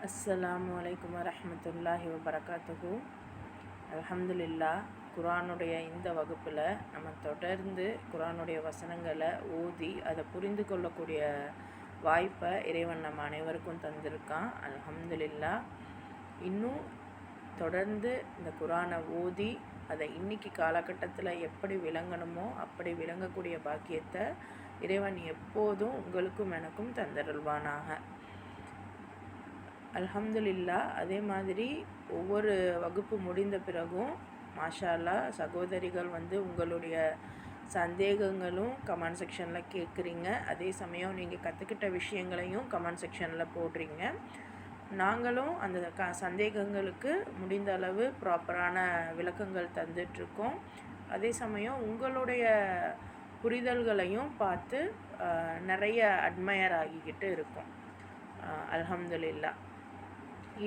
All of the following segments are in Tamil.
அஸ்ஸலாமு அலைக்கும் வரஹ்மத்துல்லாஹி வபரகாத்துஹு. அல்ஹம்துலில்லா. குர்ஆனுடைய இந்த வகுப்பில் நம்ம தொடர்ந்து குர்ஆனுடைய வசனங்களை ஓதி அதை புரிந்து கொள்ளக்கூடிய வாய்ப்பை இறைவன் நம்ம அனைவருக்கும் தந்திருக்கான். அல்ஹம்துலில்லா. இன்னும் தொடர்ந்து இந்த குர்ஆனை ஓதி அதை இன்னைக்கு காலகட்டத்தில் எப்படி விளங்கணுமோ அப்படி விளங்கக்கூடிய பாக்கியத்தை இறைவன் எப்போதும் உங்களுக்கும் எனக்கும் தந்தருள்வானாக. அல்ஹம்துலில்லா. அதே மாதிரி ஒவ்வொரு வகுப்பு முடிந்த பிறகும் மாஷா அல்லாஹ் சகோதரிகள் உங்களுடைய சந்தேகங்களும் கமெண்ட் செக்ஷனில் கேட்குறீங்க. அதே சமயம் நீங்கள் கற்றுக்கிட்ட விஷயங்களையும் கமெண்ட் செக்ஷனில் போடுறீங்க. நாங்களும் அந்த சந்தேகங்களுக்கு முடிந்த அளவு ப்ராப்பரான விளக்கங்கள் தந்துட்டுருக்கோம். அதே சமயம் உங்களுடைய புரிதல்களையும் பார்த்து நிறைய அட்மையர் ஆகிக்கிட்டு இருக்கோம். அல்ஹம்துலில்லா.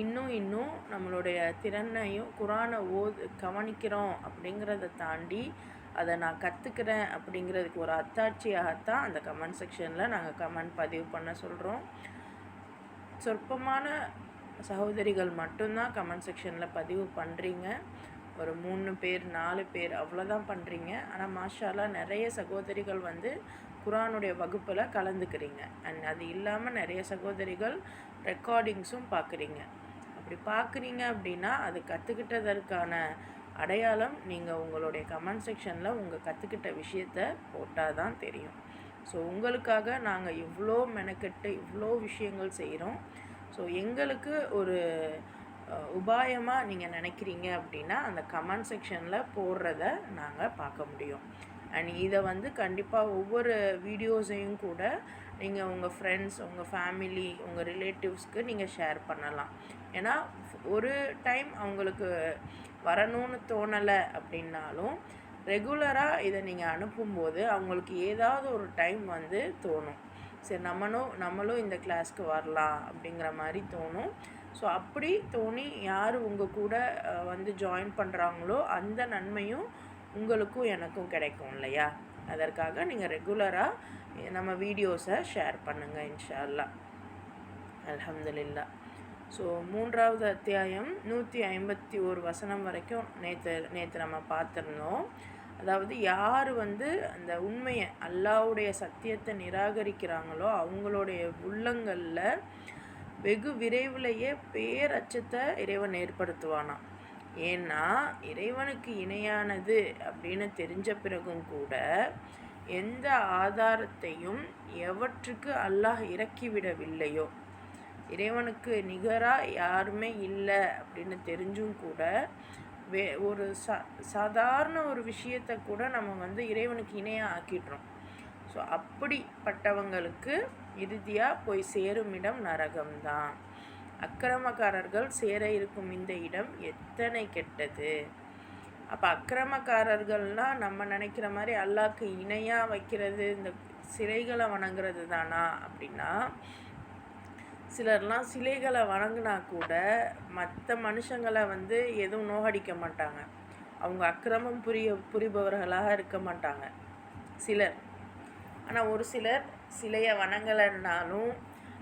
இன்னும் நம்மளுடைய திறனையும் குர்ஆனை கவனிக்கிறோம் அப்படிங்கிறத தாண்டி அதை நான் கற்றுக்கிறேன் அப்படிங்கிறதுக்கு ஒரு அத்தாட்சியாகத்தான் அந்த கமெண்ட் செக்ஷனில் நாங்கள் கமெண்ட் பதிவு பண்ண சொல்கிறோம். சொற்பமான சகோதரிகள் மட்டும்தான் கமெண்ட் செக்ஷனில் பதிவு பண்ணுறீங்க. ஒரு 3 பேர் 4 பேர் அவ்வளோதான் பண்ணுறீங்க. ஆனால் மாஷா அல்லாஹ் நிறைய சகோதரிகள் குர்ஆனுடைய வகுப்பில் கலந்துக்கிறீங்க. அண்ட் அது இல்லாமல் நிறைய சகோதரிகள் ரெக்கார்டிங்ஸும் பார்க்குறீங்க. அப்படி பார்க்குறீங்க அப்படின்னா அது கற்றுக்கிட்டதற்கான அடையாளம் நீங்கள் உங்களுடைய கமெண்ட் செக்ஷனில் உங்கள் கற்றுக்கிட்ட விஷயத்தை போட்டால் தான் தெரியும். ஸோ உங்களுக்காக நாங்கள் இவ்வளோ மெனக்கெட்டு இவ்வளோ விஷயங்கள் செய்கிறோம். ஸோ எங்களுக்கு ஒரு உபாயமாக நீங்கள் நினைக்கிறீங்க அப்படின்னா அந்த கமெண்ட் செக்ஷனில் போடுறத நாங்கள் பார்க்க முடியும். அண்ட் இதை கண்டிப்பாக ஒவ்வொரு வீடியோஸையும் கூட நீங்கள் உங்கள் ஃப்ரெண்ட்ஸ், உங்கள் ஃபேமிலி, உங்கள் ரிலேட்டிவ்ஸ்க்கு நீங்கள் ஷேர் பண்ணலாம். ஏன்னா ஒரு டைம் அவங்களுக்கு வரணும்னு தோணலை அப்படின்னாலும் ரெகுலராக இதை நீங்கள் அனுப்பும்போது அவங்களுக்கு ஏதாவது ஒரு டைம் தோணும், சரி நம்மளும் இந்த கிளாஸ்க்கு வரலாம் அப்படிங்கிற மாதிரி தோணும். ஸோ அப்படி தோணி யார் உங்கள் கூட ஜாயின் பண்ணுறாங்களோ அந்த நன்மையும் உங்களுக்கும் எனக்கும் கிடைக்கும் இல்லையா? அதற்காக நீங்கள் ரெகுலராக நம்ம வீடியோஸை ஷேர் பண்ணுங்கள் இன்ஷா அல்லாஹ். அல்ஹம்துலில்லா. ஸோ 3வது அத்தியாயம் 151 வசனம் வரைக்கும் நேற்று நம்ம பார்த்துருந்தோம். அதாவது யார் அந்த உண்மையை அல்லாஹ்வுடைய சத்தியத்தை நிராகரிக்கிறாங்களோ அவங்களுடைய உள்ளங்களில் வெகு விரைவிலேயே பேரச்சத்தை இறைவன் ஏற்படுத்துவானாம். ஏன்னா இறைவனுக்கு இணையானது அப்படின்னு தெரிஞ்ச பிறகும் கூட எந்த ஆதாரத்தையும் எவற்றுக்கு அல்லாஹ் இறக்கிவிடவில்லையோ, இறைவனுக்கு நிகராக யாருமே இல்லை அப்படின்னு தெரிஞ்சும் கூட ஒரு சாதாரண ஒரு விஷயத்தை கூட நம்ம இறைவனுக்கு இணையாக ஆக்கிடுறோம். ஸோ அப்படிப்பட்டவங்களுக்கு இறுதியாக போய் சேரும் இடம் நரகம்தான். அக்கிரமக்காரர்கள் சேர இருக்கும் இந்த இடம் எத்தனை கெட்டது. அப்போ அக்கிரமக்காரர்கள்னால் நம்ம நினைக்கிற மாதிரி அல்லாஹ்க்கு இணையாக வைக்கிறது இந்த சிலைகளை வணங்குறது தானா அப்படின்னா, சிலர்லாம் சிலைகளை வணங்கினா கூட மற்ற மனுஷங்களை எதுவும் நோகடிக்க மாட்டாங்க. அவங்க அக்கிரமம் புரிபவர்களாக இருக்க மாட்டாங்க சிலர். ஆனால் ஒரு சிலர் சிலையை வணங்கலைன்னாலும்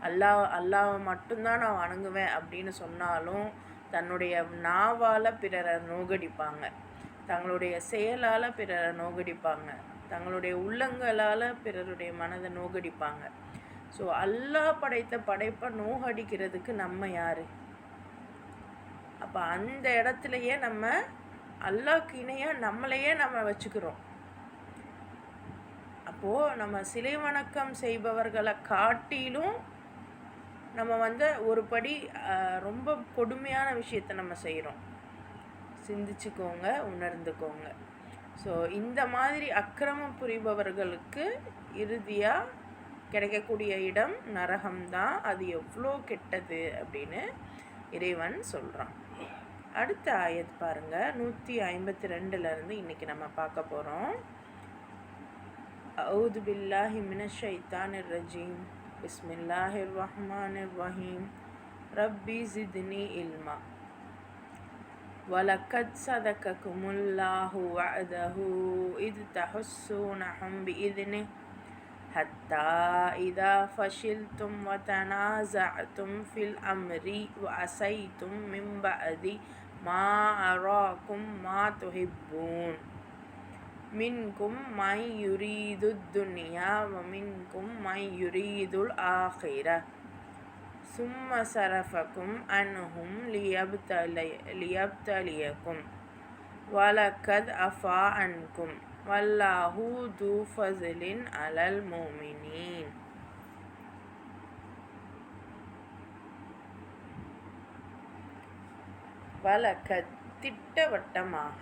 அல்லாவை மட்டும்தான் நான் வணங்குவேன் அப்படின்னு சொன்னாலும் தன்னுடைய நாவால் பிறரை நோகடிப்பாங்க, தங்களுடைய செயலால் பிறரை நோகடிப்பாங்க, தங்களுடைய உள்ளங்களால் பிறருடைய மனதை நோகடிப்பாங்க. ஸோ அல்லாஹ் படைத்த படைப்பை நோகடிக்கிறதுக்கு நம்ம யார்? அப்போ அந்த இடத்துலையே நம்ம அல்லாஹ்க்கு இணையாக நம்மளையே நம்ம வச்சுக்கிறோம். அப்போது நம்ம சிலை வணக்கம் செய்பவர்களை காட்டிலும் நம்ம ஒரு படி ரொம்ப கொடுமையான விஷயத்தை நம்ம செய்கிறோம். சிந்திச்சுக்கோங்க, உணர்ந்துக்கோங்க. ஸோ இந்த மாதிரி அக்கிரமம் புரிபவர்களுக்கு இறுதியாக கிடைக்கக்கூடிய இடம் நரகம்தான். அது எவ்வளோ கெட்டது அப்படின்னு இறைவன் சொல்கிறான். அடுத்த ஆயத் பாருங்கள், 152லேருந்து இன்றைக்கி நம்ம பார்க்க போகிறோம். அஊது பில்லாஹி மினஷ் ஷைத்தானிர் ரஜீம். பிஸ்மில்லாஹிர் ரஹ்மானிர் ரஹீம். ரப்பி ஜித்னி இல்மா. வலக்கத் சதக்ககுமுல்லாஹு வஅதஹு இத் தஹுஸ்ஸூனஹும் பிஇذنஹு حتى إذا فشلتم وتنازعتم في الأمر وعصيتم من بعد ما أراكم ما تحبون منكم من يريد الدنيا ومنكم من يريد الآخرة ثم صرفكم عنهم ليبتليكم ولقد عفا عنكم والله ذو فضل على المؤمنين. வலக்கத் திட்டவட்டமாக,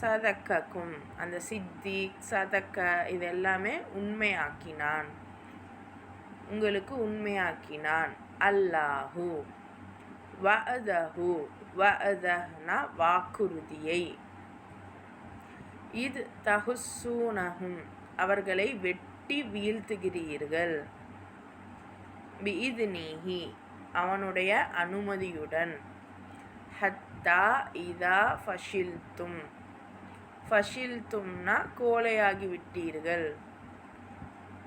சதக்கக்கும் அந்த சித்தி சதக்க இது எல்லாமே உண்மையாக்கினான், உங்களுக்கு உண்மையாக்கினான். அல்லாஹு வஅதஹு, வஅதஹ்னா வாக்குறுதியை, இது தஹுஸ்ஸூனஹும் அவர்களை வெட்டி வீழ்த்துகிறீர்கள், பிஇذனிஹி அவனுடைய அனுமதியுடன், ஹத்தா இதா ஃபஷில்தும், ஃபஷில்தும்னா கோலையாகி விட்டீர்கள்,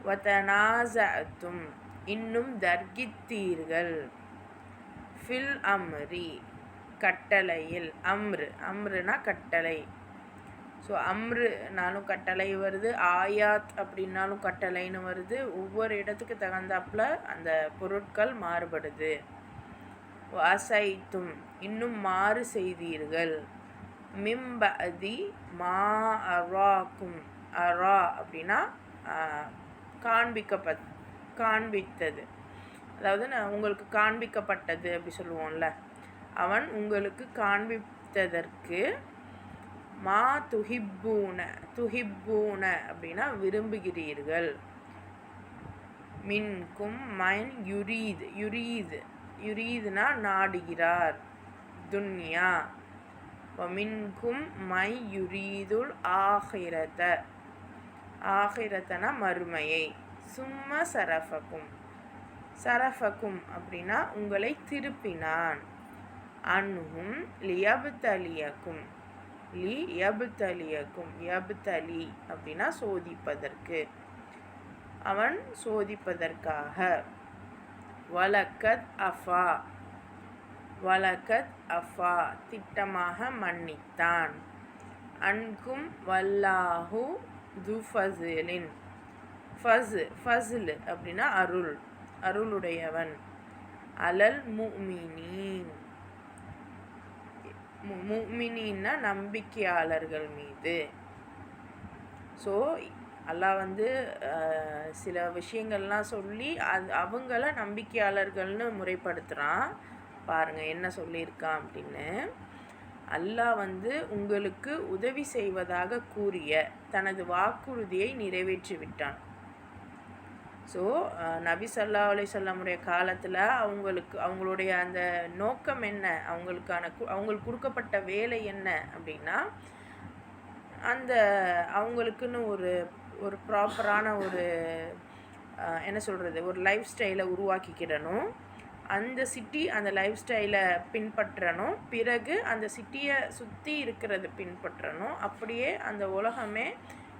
வதனாஸஅத்தும் இன்னும் தர்கித்தீர்கள், ஃபில் அம்ரி கட்டளையில், அம்ருனா கட்டளை. ஸோ அம்ருனாலும் கட்டளை வருது, ஆயாத் அப்படின்னாலும் கட்டளைன்னு வருது. ஒவ்வொரு இடத்துக்கு தகுந்தாப்புல அந்த பொருட்கள் மாறுபடுது. வாசைத்தும் இன்னும் மாறு செய்தீர்கள், மிம்பதி மா அராக்கும், அரா அப்படின்னா காண்பித்தது, அதாவது உங்களுக்கு காண்பிக்கப்பட்டது அப்படி சொல்லுவோம்ல, அவன் உங்களுக்கு காண்பித்ததற்கு, மா துஹிப்பூன, துஹிப்பூன அப்படின்னா விரும்புகிறீர்கள், மின்கும் மைன் யுரீத், யுரீதுனா நாடுகிறார், துன்யா, மின்கும் மை யுரீதுல் ஆஹிரத, ஆஹிரத்தனா மறுமையை, சும்ம சரஃபக்கும் அப்படின்னா உங்களை திருப்பினான், அன்ஹும் லியப்தலியக்கும், யப்தலி அப்படின்னா சோதிப்பதற்கு, அவன் சோதிப்பதற்காக. வலக்கத் அஃபா திட்டமாக மன்னித்தான், அன்கும் வல்லாஹு து ஃபஸ்லின், ஃபஸ்ல் அப்படின்னா அருளுடையவன், அலல் முஃமினீன், முஃமினீன்னா நம்பிக்கையாளர்கள் மீது. ஸோ அல்லாஹ் சில விஷயங்கள்லாம் சொல்லி அவங்கள நம்பிக்கையாளர்கள்னு முறைப்படுத்துகிறான். பாருங்கள் என்ன சொல்லியிருக்கான் அப்படின்னு. அல்லாஹ் உங்களுக்கு உதவி செய்வதாக கூறிய தனது வாக்குறுதியை நிறைவேற்றி விட்டான். ஸோ நபி ஸல்லல்லாஹு அலைஹி வஸல்லமுடைய காலத்தில் அவங்களுடைய அந்த நோக்கம் என்ன, அவங்களுக்கு கொடுக்கப்பட்ட வேலை என்ன அப்படின்னா, அந்த அவங்களுக்குன்னு ஒரு ப்ராப்பரான ஒரு என்ன சொல்கிறது, ஒரு லைஃப் ஸ்டைலை உருவாக்கிக்கிடணும், அந்த சிட்டி அந்த லைஃப் ஸ்டைலை பின்பற்றணும், பிறகு அந்த சிட்டியை சுற்றி இருக்கிறது பின்பற்றணும். அப்படியே அந்த உலகமே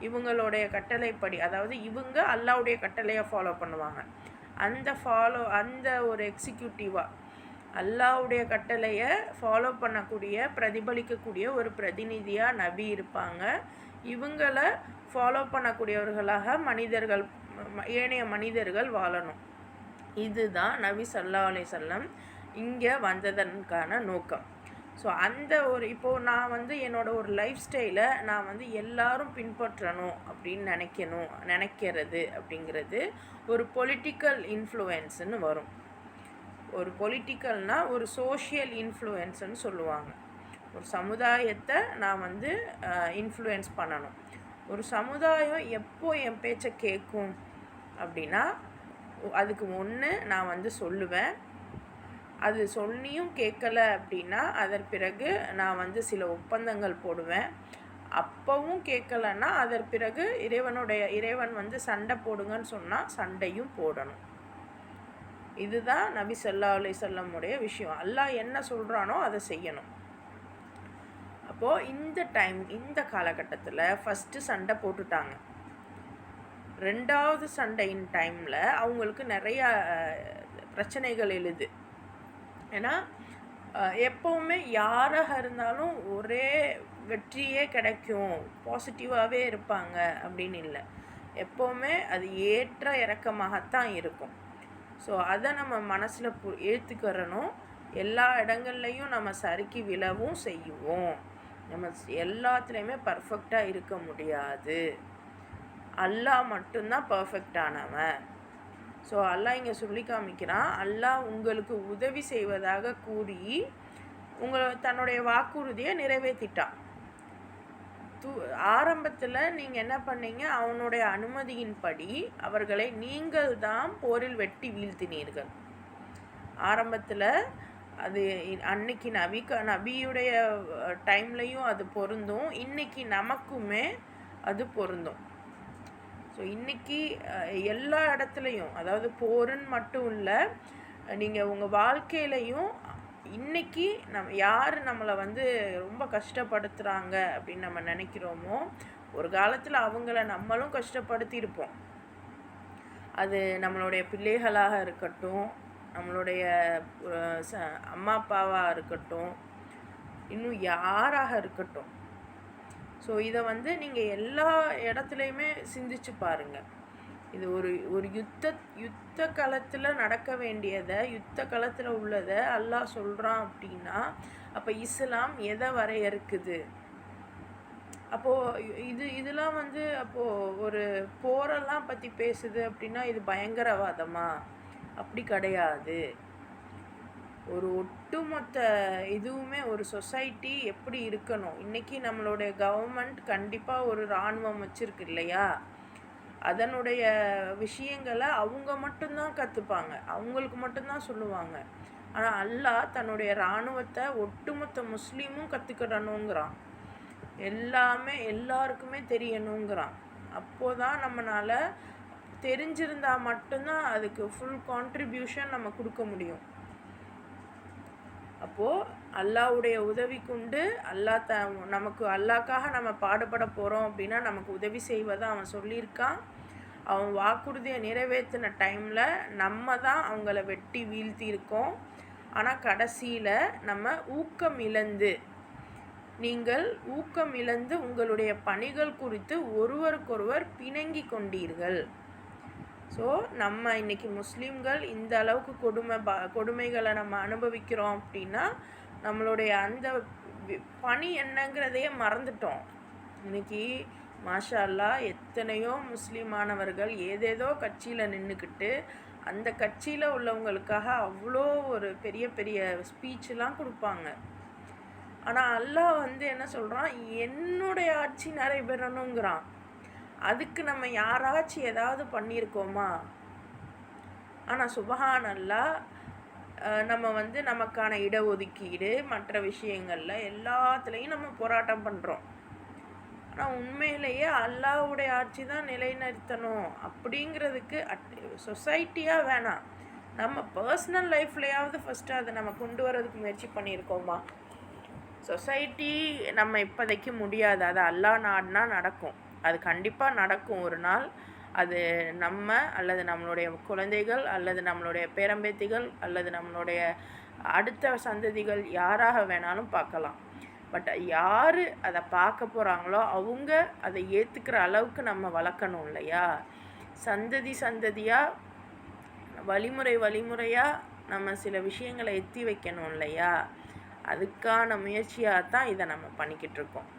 இவங்களுடைய கட்டளைப்படி, அதாவது இவங்க அல்லாஹ்வுடைய கட்டளையை ஃபாலோ பண்ணுவாங்க. அந்த ஒரு எக்ஸிக்யூட்டிவாக அல்லாஹ்வுடைய கட்டளையை ஃபாலோ பண்ணக்கூடிய, பிரதிபலிக்கக்கூடிய ஒரு பிரதிநிதியாக நபி இருப்பாங்க. இவங்களை ஃபாலோ பண்ணக்கூடியவர்களாக ஏனைய மனிதர்கள் வாழணும். இதுதான் நபி ஸல்லல்லாஹு அலைஹி வஸல்லம் இங்கே வந்ததற்கான நோக்கம். ஸோ அந்த இப்போது நான் என்னோட ஒரு லைஃப் ஸ்டைலை நான் எல்லாரும் பின்பற்றணும் அப்படின்னு நினைக்கிறது அப்படிங்கிறது ஒரு பொலிட்டிக்கல் இன்ஃப்ளூயன்ஸுன்னு வரும். ஒரு பொலிட்டிக்கல்னால் ஒரு சோஷியல் இன்ஃப்ளூயன்ஸ்ன்னு சொல்லுவாங்க. ஒரு சமுதாயத்தை நான் இன்ஃப்ளூயன்ஸ் பண்ணணும். ஒரு சமுதாயம் எப்போ என் பேச்சை கேட்கும் அப்படின்னா, அதுக்கு ஒன்று நான் சொல்லுவேன், அது சொல்லியும் கேட்கலை அப்படின்னா அதன் பிறகு நான் சில ஒப்பந்தங்கள் போடுவேன். அப்பவும் கேட்கலன்னா அதன் பிறகு இறைவன் சண்டை போடுங்கன்னு சொன்னால் சண்டையும் போடணும். இதுதான் நபி ஸல்லல்லாஹு அலைஹி வஸல்லமுடைய விஷயம். அல்லாஹ் என்ன சொல்கிறானோ அதை செய்யணும். அப்போது இந்த காலகட்டத்தில் ஃபஸ்ட்டு சண்டை போட்டுட்டாங்க. 2வது சண்டையின் டைமில் அவங்களுக்கு நிறையா பிரச்சனைகள் எழுது. ஏன்னா எப்போவுமே யாராக இருந்தாலும் ஒரே வெற்றியே கிடைக்கும், பாசிட்டிவாகவே இருப்பாங்க அப்படின்னு இல்லை. எப்போவுமே அது ஏற்ற இறக்கமாகத்தான் இருக்கும். ஸோ அதை நம்ம மனசில் ஏற்றுக்கிறணும். எல்லா இடங்கள்லையும் நம்ம சறுக்கி விழவும் செய்வோம். நம்ம எல்லாத்துலேயுமே பர்ஃபெக்டாக இருக்க முடியாது. அல்லாஹ் மட்டும்தான் பர்ஃபெக்டானவன். ஸோ அல்லாஹ் இங்கே சொல்லி காமிக்கிறான், அல்லாஹ் உங்களுக்கு உதவி செய்வதாக கூறி தன்னுடைய வாக்குறுதியை நிறைவேற்றிட்டான். ஆரம்பத்தில் நீங்கள் என்ன பண்ணீங்க, அவனுடைய அனுமதியின்படி அவர்களை நீங்கள் தான் போரில் வெட்டி வீழ்த்தினீர்கள். ஆரம்பத்தில் அது அன்னைக்கு நபியுடைய டைம்லையும் அது பொருந்தும், இன்னைக்கு நமக்குமே அது பொருந்தும். ஸோ இன்றைக்கி எல்லா இடத்துலையும், அதாவது போருன்னு மட்டும் இல்லை, நீங்கள் உங்கள் வாழ்க்கையிலையும் இன்றைக்கி யார் நம்மளை ரொம்ப கஷ்டப்படுத்துகிறாங்க அப்படின்னு நம்ம நினைக்கிறோமோ, ஒரு காலத்தில் அவங்கள நம்மளும் கஷ்டப்படுத்தியிருப்போம். அது நம்மளுடைய பிள்ளைகளாக இருக்கட்டும், நம்மளுடைய அம்மா அப்பாவாக இருக்கட்டும், இன்னும் யாராக இருக்கட்டும். ஸோ இதை நீங்கள் எல்லா இடத்துலையுமே சிந்திச்சு பாருங்கள். இது ஒரு யுத்த களத்தில் நடக்க வேண்டியதை, யுத்த களத்தில் உள்ளதை அல்லாஹ் சொல்கிறான் அப்படின்னா, அப்போ இஸ்லாம் எதை வரையறுக்குது? அப்போது இதெல்லாம் அப்போது ஒரு போரெல்லாம் பற்றி பேசுது அப்படின்னா இது பயங்கரவாதமா? அப்படி கிடையாது. ஒரு ஒட்டுமொத்த இதுவுமே ஒரு சொசைட்டி எப்படி இருக்கணும். இன்றைக்கி நம்மளுடைய கவர்மெண்ட் கண்டிப்பாக ஒரு இராணுவம் வச்சுருக்கு இல்லையா? அதனுடைய விஷயங்களை அவங்க மட்டும்தான் கற்றுப்பாங்க, அவங்களுக்கு மட்டும்தான் சொல்லுவாங்க. ஆனால் அல்லாஹ் தன்னுடைய இராணுவத்தை ஒட்டுமொத்த முஸ்லீமும் கற்றுக்கிடணுங்கிறான். எல்லாமே எல்லாருக்குமே தெரியணுங்கிறான். அப்போதான் நம்மளால் தெரிஞ்சிருந்தால் மட்டும்தான் அதுக்கு ஃபுல் கான்ட்ரிபியூஷன் நம்ம கொடுக்க முடியும். அப்போது அல்லாஹ்வுடைய உதவி கொண்டு நமக்கு அல்லாஹ்க்காக நம்ம பாடுபட போகிறோம் அப்படின்னா நமக்கு உதவி செய்வதை அவன் சொல்லியிருக்கான். அவன் வாக்குறுதியை நிறைவேற்றின டைமில் நம்ம தான் அவங்கள வெட்டி வீழ்த்தியிருக்கோம். ஆனால் கடைசியில் நம்ம நீங்கள் ஊக்கம் இழந்து உங்களுடைய பணிகள் குறித்து ஒருவருக்கொருவர் பிணங்கி கொண்டீர்கள். ஸோ நம்ம இன்றைக்கி முஸ்லீம்கள் இந்த அளவுக்கு கொடுமைகளை நம்ம அனுபவிக்கிறோம் அப்படின்னா நம்மளுடைய அந்த பணி என்னங்கிறதையே மறந்துட்டோம். இன்றைக்கி மாஷா அல்லாஹ் எத்தனையோ முஸ்லீமானவர்கள் ஏதேதோ கட்சியில் நின்றுக்கிட்டு அந்த கட்சியில் உள்ளவங்களுக்காக அவ்வளோ ஒரு பெரிய பெரிய ஸ்பீச்செலாம் கொடுப்பாங்க. ஆனால் அல்லாஹ் என்ன சொல்கிறான், என்னுடைய ஆட்சி நடைபெறணுங்கிறான். அதுக்கு நம்ம யாராச்சும் ஏதாவது பண்ணியிருக்கோமா? ஆனால் சுபஹான் அல்லாஹ் நம்ம நமக்கான இடஒதுக்கீடு மற்ற விஷயங்களில் எல்லாத்துலேயும் நம்ம போராட்டம் பண்ணுறோம். ஆனால் உண்மையிலேயே அல்லாஹ்வுடைய ஆட்சி தான் நிலைநிறுத்தணும் அப்படிங்கிறதுக்கு சொசைட்டியாக வேணாம், நம்ம பர்சனல் லைஃப்லையாவது ஃபஸ்ட்டு அதை நம்ம கொண்டு வரதுக்கு முயற்சி பண்ணியிருக்கோமா? சொசைட்டி நம்ம இப்போதைக்கு முடியாது, அது அல்லாஹ் நாடுனா நடக்கும். அது கண்டிப்பாக நடக்கும் ஒரு நாள். அது நம்ம அல்லது நம்மளுடைய குழந்தைகள் அல்லது நம்மளுடைய பேரம்பேத்திகள் அல்லது நம்மளுடைய அடுத்த சந்ததிகள் யாராக வேணாலும் பார்க்கலாம். பட் யார் அதை பார்க்க போகிறாங்களோ அவங்க அதை ஏற்றுக்கிற அளவுக்கு நம்ம வளர்க்கணும் இல்லையா? சந்ததியாக வழிமுறையாக நம்ம சில விஷயங்களை எத்தி வைக்கணும் இல்லையா? அதுக்கான முயற்சியாக தான் இதை நம்ம பண்ணிக்கிட்டு இருக்கோம்.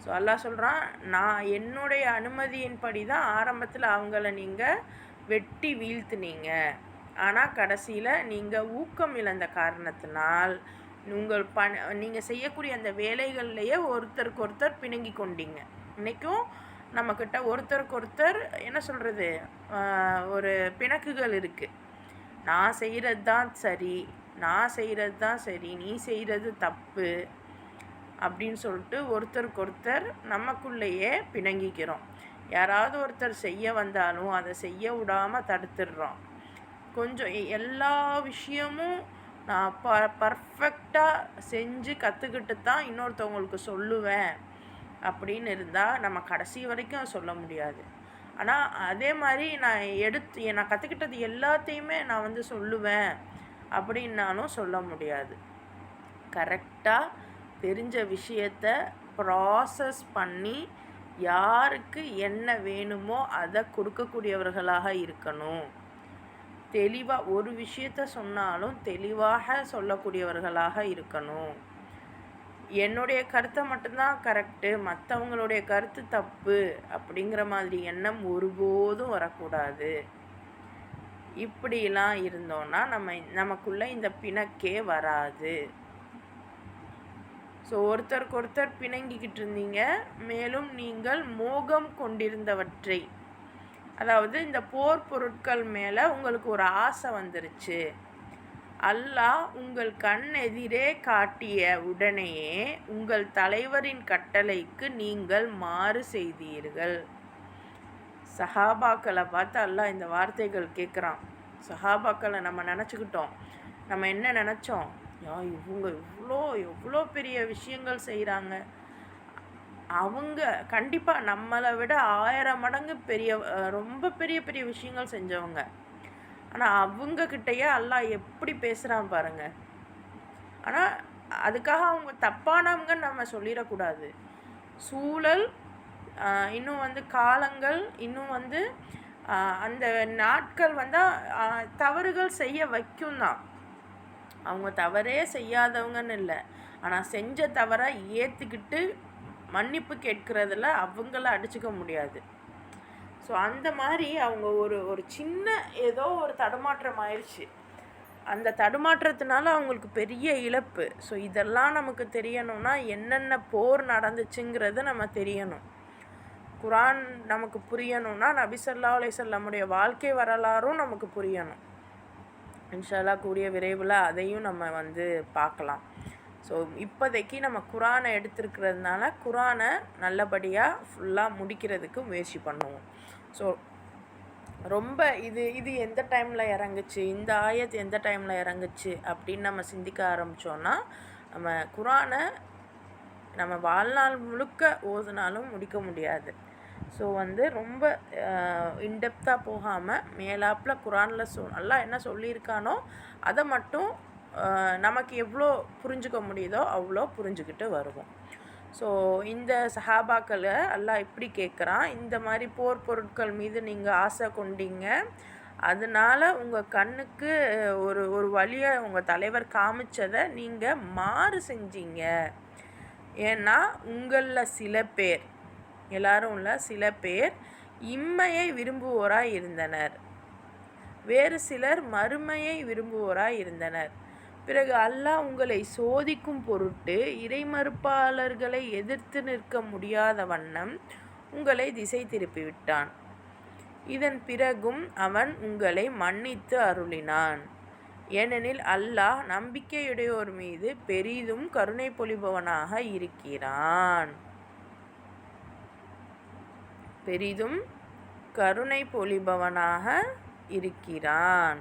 ஸோ அல்லாஹ் சொல்கிறான், நான் என்னுடைய அனுமதியின்படி தான் ஆரம்பத்தில் அவங்கள நீங்கள் வெட்டி வீழ்த்துனீங்க. ஆனால் கடைசியில் நீங்கள் ஊக்கம் இழந்த காரணத்தினால் நீங்கள் செய்யக்கூடிய அந்த வேலைகள்லையே ஒருத்தருக்கு ஒருத்தர் பிணங்கி கொண்டீங்க. இன்றைக்கும் நம்மக்கிட்ட ஒருத்தருக்கு ஒருத்தர் என்ன சொல்கிறது, ஒரு பிணக்குகள் இருக்குது. நான் செய்கிறது தான் சரி, நீ செய்கிறது தப்பு அப்படின்னு சொல்லிட்டு ஒருத்தருக்கு ஒருத்தர் நமக்குள்ளேயே பிணங்கிக்கிறோம். யாராவது ஒருத்தர் செய்ய வந்தாலும் அதை செய்ய விடாமல் தடுத்துடுறோம். கொஞ்சம் எல்லா விஷயமும் நான் பர்ஃபெக்டாக செஞ்சு கற்றுக்கிட்டு தான் இன்னொருத்தவங்களுக்கு சொல்லுவேன் அப்படின்னு இருந்தால் நம்ம கடைசி வரைக்கும் சொல்ல முடியாது. ஆனால் அதே மாதிரி நான் கற்றுக்கிட்டது எல்லாத்தையுமே நான் வந்து சொல்லுவேன் அப்படின்னாலும் சொல்ல முடியாது. கரெக்டாக தெரிஞ்ச விஷயத்த ப்ராசஸ் பண்ணி யாருக்கு என்ன வேணுமோ அதை கொடுக்கக்கூடியவர்களாக இருக்கணும். தெளிவாக ஒரு விஷயத்த சொன்னாலும் தெளிவாக சொல்லக்கூடியவர்களாக இருக்கணும். என்னுடைய கருத்தை மட்டும்தான் கரெக்டு, மற்றவங்களுடைய கருத்து தப்பு அப்படிங்கிற மாதிரி எண்ணம் ஒருபோதும் வரக்கூடாது. இப்படிலாம் இருந்தோன்னா நமக்குள்ளே இந்த பிணக்கே வராது. ஸோ ஒருத்தருக்கு ஒருத்தர் பிணங்கிக்கிட்டு இருந்தீங்க. மேலும் நீங்கள் மோகம் கொண்டிருந்தவற்றை, அதாவது இந்த போர் பொருட்கள் மேலே உங்களுக்கு ஒரு ஆசை வந்துருச்சு. அல்லாஹ் உங்கள் கண் எதிரே காட்டிய உடனேயே உங்கள் தலைவரின் கட்டளைக்கு நீங்கள் மாறு செய்தீர்கள். சஹாபாக்களை பார்த்து அல்லாஹ் இந்த வார்த்தைகள் கேட்குறான். சஹாபாக்களை நம்ம நினச்சிக்கிட்டோம். நம்ம என்ன நினச்சோம்? இவங்க எவ்வளோ பெரிய விஷயங்கள் செய்கிறாங்க. அவங்க கண்டிப்பாக நம்மளை விட 1000 மடங்கு ரொம்ப பெரிய பெரிய விஷயங்கள் செஞ்சவங்க. ஆனால் அவங்கக்கிட்டையே அல்லாஹ் எப்படி பேசுகிறான் பாருங்க. ஆனால் அதுக்காக அவங்க தப்பானவங்கன்னு நம்ம சொல்லிடக்கூடாது. சூழல், இன்னும் வந்து காலங்கள், இன்னும் வந்து அந்த நாட்கள் வந்தால் தவறுகள் செய்ய வைக்கும் தான். அவங்க தவறே செய்யாதவங்கன்னு இல்லை, ஆனால் செஞ்ச தவறை ஏற்றுக்கிட்டு மன்னிப்பு கேட்குறதில் அவங்கள அடிச்சுக்க முடியாது. ஸோ அந்த மாதிரி அவங்க ஒரு சின்ன ஏதோ ஒரு தடுமாற்றம் ஆயிடுச்சு. அந்த தடுமாற்றத்தினால அவங்களுக்கு பெரிய இழப்பு. ஸோ இதெல்லாம் நமக்கு தெரியணும்னா என்னென்ன போர் நடந்துச்சுங்கிறத நம்ம தெரியணும். குரான் நமக்கு புரியணும்னா நபி ஸல்லல்லாஹு அலைஹி வஸல்லமுடைய வாழ்க்கை வரலாறும் நமக்கு புரியணும். இன்ஷா அல்லாஹ் கூடிய விரைவில் அதையும் நம்ம வந்து பார்க்கலாம். ஸோ இப்போதைக்கு நம்ம குரானை எடுத்துருக்கிறதுனால குரானை நல்லபடியாக ஃபுல்லாக முடிக்கிறதுக்கு முயற்சி பண்ணுவோம். ஸோ ரொம்ப இது எந்த டைமில் இறங்குச்சு, இந்த ஆயத் எந்த டைமில் இறங்குச்சு அப்படின்னு நம்ம சிந்திக்க ஆரம்பித்தோன்னா நம்ம குரானை நம்ம வாழ்நாள் முழுக்க ஓதுனாலும் முடிக்க முடியாது. ஸோ வந்து ரொம்ப இன்டெப்த்தாக போகாமல் மேலாப்பில் குரானில் அல்லாஹ் என்ன சொல்லியிருக்கானோ அதை மட்டும் நமக்கு எவ்வளோ புரிஞ்சுக்க முடியுதோ அவ்வளோ புரிஞ்சுக்கிட்டு வருவோம். ஸோ இந்த சஹாபாக்களை அல்லாஹ் இப்படி கேட்குறான், இந்த மாதிரி போர் பொருட்கள் மீது நீங்கள் ஆசை கொண்டீங்க, அதனால் உங்கள் கண்ணுக்கு ஒரு வழியை உங்கள் தலைவர் காமிச்சதை நீங்கள் மாறு செஞ்சீங்க. ஏன்னா உங்களில் சில பேர், எல்லாரும் இல்லை, சில பேர் இம்மையை விரும்புவோராய் இருந்தனர், வேறு சிலர் மறுமையை விரும்புவோராய் இருந்தனர். பிறகு அல்லாஹ் உங்களை சோதிக்கும் பொருட்டு இறைமறுப்பாளர்களை எதிர்த்து நிற்க முடியாத வண்ணம் உங்களை திசை திருப்பிவிட்டான். இதன் பிறகும் அவன் உங்களை மன்னித்து அருளினான். ஏனெனில் அல்லாஹ் நம்பிக்கையுடையோர் மீது பெரிதும் கருணை பொழிபவனாக இருக்கிறான். பெரிதும் கருணை பொழிபவனாக இருக்கிறான்.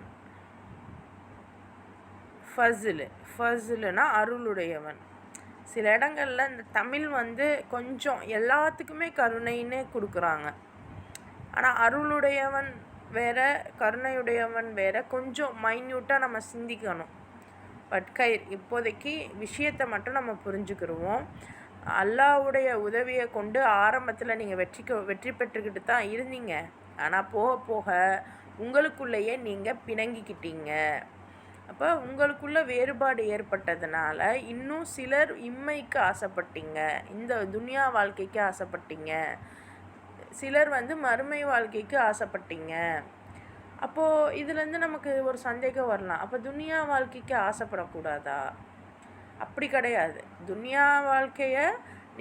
ஃபஸ்லுனா அருளுடையவன். சில இடங்களில் இந்த தமிழ் வந்து கொஞ்சம் எல்லாத்துக்குமே கருணைன்னு கொடுக்குறாங்க. ஆனால் அருளுடையவன் வேற, கருணையுடையவன் வேற, கொஞ்சம் மைன்யூட்டாக நம்ம சிந்திக்கணும். இப்போதைக்கு விஷயத்தை மட்டும் நம்ம புரிஞ்சுக்கிடுவோம். அல்லாஹ்வுடைய உதவியை கொண்டு ஆரம்பத்தில் நீங்கள் வெற்றி பெற்றுக்கிட்டு தான் இருந்தீங்க. ஆனால் போக போக உங்களுக்குள்ளேயே நீங்கள் பிணங்கிக்கிட்டீங்க. அப்போ உங்களுக்குள்ள வேறுபாடு ஏற்பட்டதுனால இன்னும் சிலர் இம்மைக்கு ஆசைப்பட்டீங்க, இந்த துனியா வாழ்க்கைக்கு ஆசைப்பட்டீங்க, சிலர் வந்து மறுமை வாழ்க்கைக்கு ஆசைப்பட்டீங்க. அப்போது இதுலேருந்து நமக்கு ஒரு சந்தேகம் வரலாம், அப்போ துனியா வாழ்க்கைக்கு ஆசைப்படக்கூடாதா? அப்படி கிடையாது. துனியா வாழ்க்கையை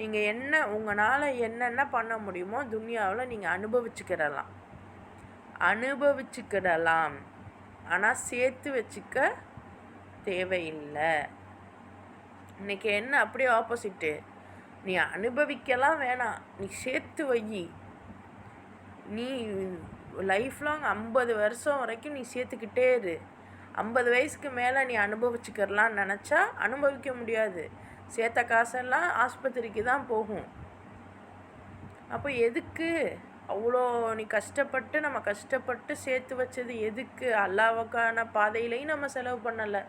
நீங்கள் உங்களால் என்னென்ன பண்ண முடியுமோ துனியாவில் நீங்கள் அனுபவிச்சுக்கிடலாம். ஆனால் சேர்த்து வச்சுக்க தேவையில்லை. இன்றைக்கி என்ன அப்படியே ஆப்போசிட்டு, நீ அனுபவிக்கலாம் வேணாம், நீ சேர்த்து வை. நீ லைஃப் லாங் 50 வருஷம் வரைக்கும் நீ சேர்த்துக்கிட்டே இரு. 50 வயசுக்கு மேலே நீ அனுபவிச்சுக்கிறலான்னு நினச்சா அனுபவிக்க முடியாது. சேர்த்த காசெல்லாம் ஆஸ்பத்திரிக்கு தான் போகும். அப்போ எதுக்கு அவ்வளோ நீ கஷ்டப்பட்டு, நம்ம கஷ்டப்பட்டு சேர்த்து வச்சது எதுக்கு? அல்லாஹ்வுக்கான பாதையிலையும் நம்ம செலவு பண்ணலை.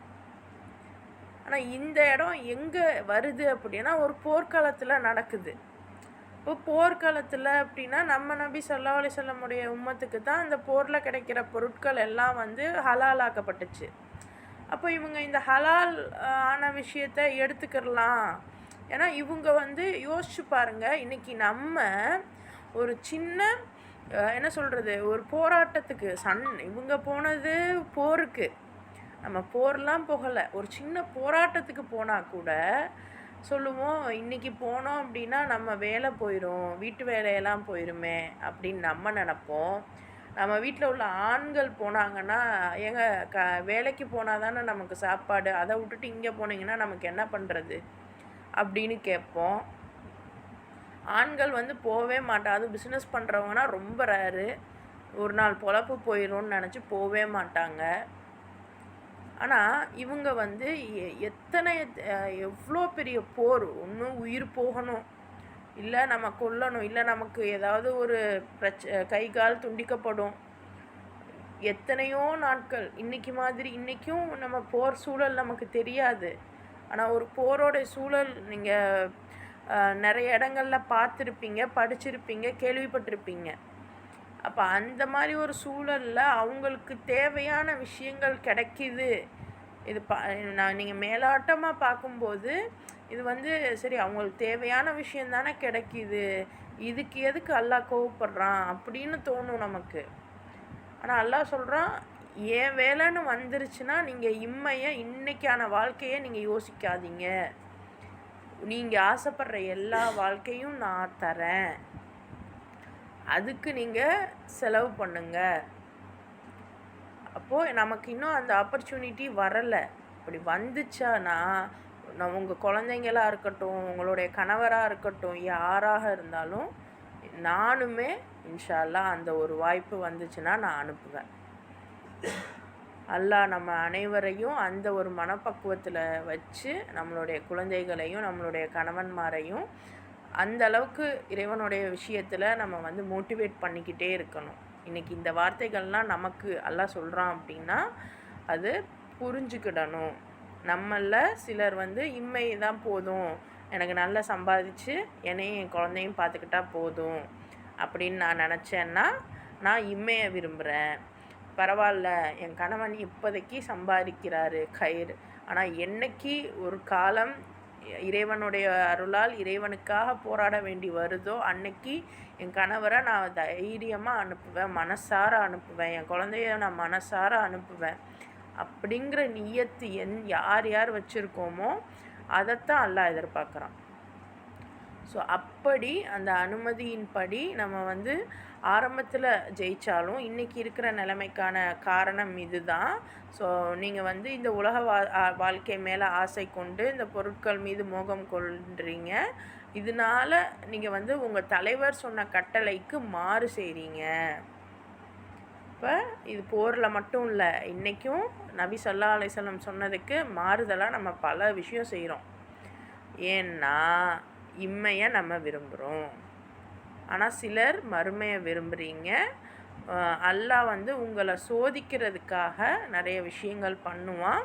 ஆனால் இந்த இடம் எங்கே வருது அப்படின்னா ஒரு போர்க்காலத்தில் நடக்குது. இப்போ போர்க்காலத்தில் அப்படின்னா நம்ம நபி ஸல்லல்லாஹு அலைஹி வஸல்லமுடைய உம்மத்துக்கு தான் அந்த போரில் கிடைக்கிற பொருட்கள் எல்லாம் வந்து ஹலாலாக்கப்பட்டுச்சு. அப்போ இவங்க இந்த ஹலால் ஆன விஷயத்தை எடுத்துக்கிறலாம். ஏன்னா இவங்க வந்து யோசிச்சு பாருங்கள், இன்றைக்கி நம்ம ஒரு சின்ன என்ன சொல்கிறது, ஒரு போராட்டத்துக்கு இவங்க போனது போருக்கு, நம்ம போர்லாம் போகலை, ஒரு சின்ன போராட்டத்துக்கு போனால் கூட சொல்லுவோம் இன்றைக்கி போனோம் அப்படின்னா நம்ம வேலை போயிடும், வீட்டு வேலையெல்லாம் போயிருமே அப்படின்னு நம்ம நினப்போம். நம்ம வீட்டில் உள்ள ஆண்கள் போனாங்கன்னா ஏங்க வேலைக்கு போனால் தானே நமக்கு சாப்பாடு, அதை விட்டுட்டு இங்கே போனீங்கன்னா நமக்கு என்ன பண்ணுறது அப்படின்னு கேட்போம். ஆண்கள் வந்து போகவே மாட்டாங்க. அதுவும் பிஸ்னஸ் பண்ணுறவங்கன்னா ரொம்ப ரேரு, ஒரு நாள் பொழப்பு போயிடும்னு நினச்சி போகவே மாட்டாங்க. ஆனால் இவங்க வந்து எவ்வளோ பெரிய போர், ஒன்று உயிர் போகணும், இல்லை நம்ம கொல்லணும், இல்லை நமக்கு ஏதாவது ஒரு கை கால் துண்டிக்கப்படும். எத்தனையோ நாட்கள் இன்றைக்கி மாதிரி இன்றைக்கும் நம்ம போர் சூழல் நமக்கு தெரியாது. ஆனால் ஒரு போரோட சூழல் நீங்கள் நிறைய இடங்களில் பார்த்துருப்பீங்க, படிச்சிருப்பீங்க, கேள்விப்பட்டிருப்பீங்க. அப்போ அந்த மாதிரி ஒரு சூழலில் அவங்களுக்கு தேவையான விஷயங்கள் கிடைக்கிது. இது நீங்கள் மேலாட்டமாக பார்க்கும்போது இது வந்து சரி, அவங்களுக்கு தேவையான விஷயம் தானே கிடைக்கிது, இதுக்கு எதுக்கு அல்லாஹ் கோவப்படுறான் அப்படின்னு தோணும் நமக்கு. ஆனால் அல்லாஹ் சொல்கிறான், என் வேலைன்னு வந்துருச்சுன்னா நீங்கள் இன்னைக்கான வாழ்க்கையை நீங்கள் யோசிக்காதீங்க, நீங்கள் ஆசைப்படுற எல்லா வாழ்க்கையும் நான் தரேன், அதுக்கு நீங்கள் செலவு பண்ணுங்க. அப்போது நமக்கு இன்னும் அந்த ஆப்பர்ச்சுனிட்டி வரலை. அப்படி வந்துச்சானா உங்கள் குழந்தைங்களாக இருக்கட்டும், உங்களுடைய கணவராக இருக்கட்டும், யாராக இருந்தாலும் நானுமே இன்ஷா அல்லாஹ் அந்த ஒரு வாய்ப்பு வந்துச்சுன்னா நான் அனுப்புவேன். அல்லாஹ் நம்ம அனைவரையும் அந்த ஒரு மனப்பக்குவத்தில் வச்சு நம்மளுடைய குழந்தைகளையும் நம்மளுடைய கணவன்மாரையும் அந்த அளவுக்கு இறைவனுடைய விஷயத்தில் நம்ம வந்து மோட்டிவேட் பண்ணிக்கிட்டே இருக்கணும். இன்றைக்கி இந்த வார்த்தைகள்லாம் நமக்கு அல்லாஹ் சொல்கிறான் அப்படின்னா அது புரிஞ்சுக்கிடணும். நம்மளில் சிலர் வந்து இம்மை தான் போதும், எனக்கு நல்லா சம்பாதிச்சு என்னையும் என் குழந்தையும் பார்த்துக்கிட்டா போதும் அப்படின்னு நான் நினச்சேன்னா நான் இம்மையை விரும்புகிறேன். பரவாயில்ல, என் கணவன் இப்போதைக்கு சம்பாதிக்கிறாரு கயிறு, ஆனால் என்னைக்கு ஒரு காலம் இறைவனுடைய அருளால் இறைவனுக்காக போராட வேண்டி வருதோ அன்னைக்கு என் கணவரை நான் தைரியமாக அனுப்புவேன், மனசார அனுப்புவேன், என் குழந்தைய நான் மனசார அனுப்புவேன் அப்படிங்கிற நியத்து யார் யார் வச்சுருக்கோமோ அதைத்தான் அல்லாஹ் எதிர்பார்க்குறான். ஸோ அப்படி அந்த அனுமதியின்படி நம்ம வந்து ஆரம்பத்தில் ஜெயித்தாலும் இன்றைக்கி இருக்கிற நிலைமைக்கான காரணம் இது தான். ஸோ நீங்கள் வந்து இந்த உலக வாழ்க்கை மேலே ஆசை கொண்டு இந்த பொருட்கள் மீது மோகம் கொள்றீங்க. இதனால் நீங்கள் வந்து உங்கள் தலைவர் சொன்ன கட்டளைக்கு மாறு செய்கிறீங்க. இப்போ இது போரில் மட்டும் இல்லை, இன்றைக்கும் நபி ஸல்லல்லாஹு அலைஹி வஸல்லம் சொன்னதுக்கு மாறுதலாக நம்ம பல விஷயம் செய்கிறோம். ஏன்னா இம்மையை நம்ம விரும்புகிறோம், ஆனால் சிலர் மறுமையை விரும்புகிறீங்க. அல்லாஹ் வந்து உங்களை சோதிக்கிறதுக்காக நிறைய விஷயங்கள் பண்ணுவான்.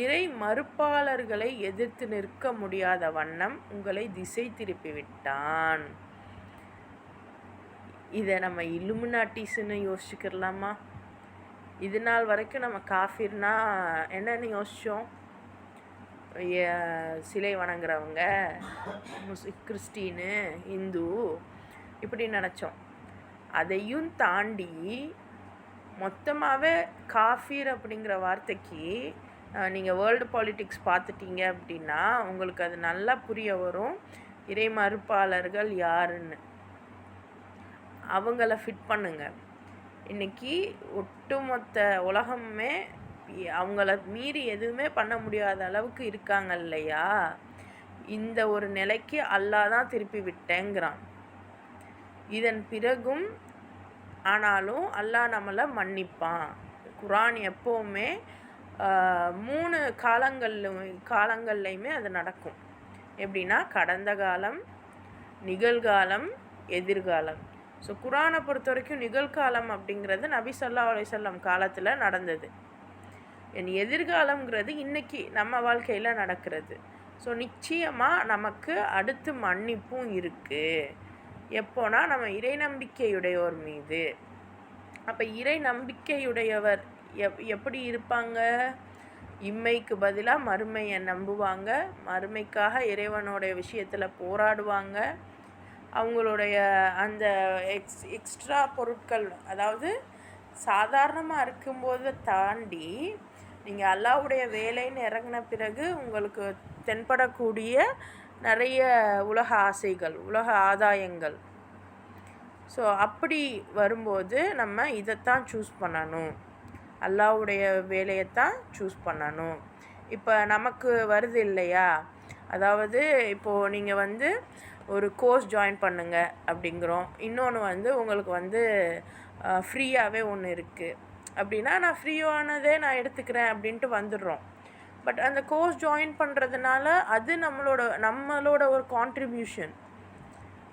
இறை மறுப்பாளர்களை எதிர்த்து நிற்க முடியாத வண்ணம் உங்களை திசை திருப்பி விட்டான். இதை நம்ம இல்லுமினாட்டிஸ்ன்னு யோசிச்சுக்கிறலாமா? இது நாள் வரைக்கும் நம்ம காஃபிர்னா என்னென்னு யோசித்தோம்? சிலை வணங்குறவங்க, கிறிஸ்டினு, இந்து இப்படி நினச்சோம். அதையும் தாண்டி மொத்தமாகவே காஃபீர் அப்படிங்கிற வார்த்தைக்கு நீங்கள் வேர்ல்டு பாலிட்டிக்ஸ் பார்த்துட்டீங்க அப்படின்னா உங்களுக்கு அது நல்லா புரிய வரும். இறை மறுப்பாளர்கள் யாருன்னு அவங்கள ஃபிட் பண்ணுங்க. இன்றைக்கி ஒட்டுமொத்த உலகமே அவங்கள மீறி எதுவுமே பண்ண முடியாத அளவுக்கு இருக்காங்க இல்லையா? இந்த ஒரு நிலைக்கு அல்லாஹ் தான் திருப்பி விட்டேங்கிறான். இதன் பிறகும் ஆனாலும் அல்லாஹ் நம்மளை மன்னிப்பான். குர்ஆன் எப்போவுமே 3 காலங்கள்லையுமே அது நடக்கும். எப்படின்னா கடந்த காலம், நிகழ்காலம், எதிர்காலம். ஸோ குரானை பொறுத்த வரைக்கும் நிகழ்காலம் அப்படிங்கிறது நபி ஸல்லல்லாஹு அலைஹி வஸல்லம் காலத்தில் நடந்தது. எதிர்காலம்ங்கிறது இன்றைக்கி நம்ம வாழ்க்கையில் நடக்கிறது. ஸோ நிச்சயமாக நமக்கு அடுத்து மன்னிப்பும் இருக்குது. எப்போனா நம்ம இறை நம்பிக்கையுடையோர் மீது. அப்போ இறை நம்பிக்கையுடையவர் எப்படி இருப்பாங்க? இம்மைக்கு பதிலாக மறுமையை நம்புவாங்க, மறுமைக்காக இறைவனுடைய விஷயத்தில் போராடுவாங்க. அவங்களுடைய அந்த எக்ஸ்ட்ரா பொருட்கள், அதாவது சாதாரணமாக இருக்கும்போது தாண்டி நீங்கள் அல்லாஹ்வுடைய வேலைன்னு இறங்கின பிறகு உங்களுக்கு தென்படக்கூடிய நிறைய உலக ஆசைகள், உலக ஆதாயங்கள். ஸோ அப்படி வரும்போது நம்ம இதைத்தான் சூஸ் பண்ணணும், அல்லாஹ்வுடைய வேலையைத்தான் சூஸ் பண்ணணும். இப்போ நமக்கு வருது இல்லையா, அதாவது இப்போது நீங்கள் வந்து ஒரு கோர்ஸ் ஜாயின் பண்ணுங்க அப்படிங்கிறோம். இன்னொன்று உங்களுக்கு ஃப்ரீயாகவே ஒன்று இருக்குது அப்படின்னா, நான் ஃப்ரீயானதே நான் எடுத்துக்கிறேன் அப்படின்ட்டு வந்துடுறோம். பட் அந்த கோர்ஸ் ஜாயின் பண்ணுறதுனால அது நம்மளோட ஒரு கான்ட்ரிபியூஷன்.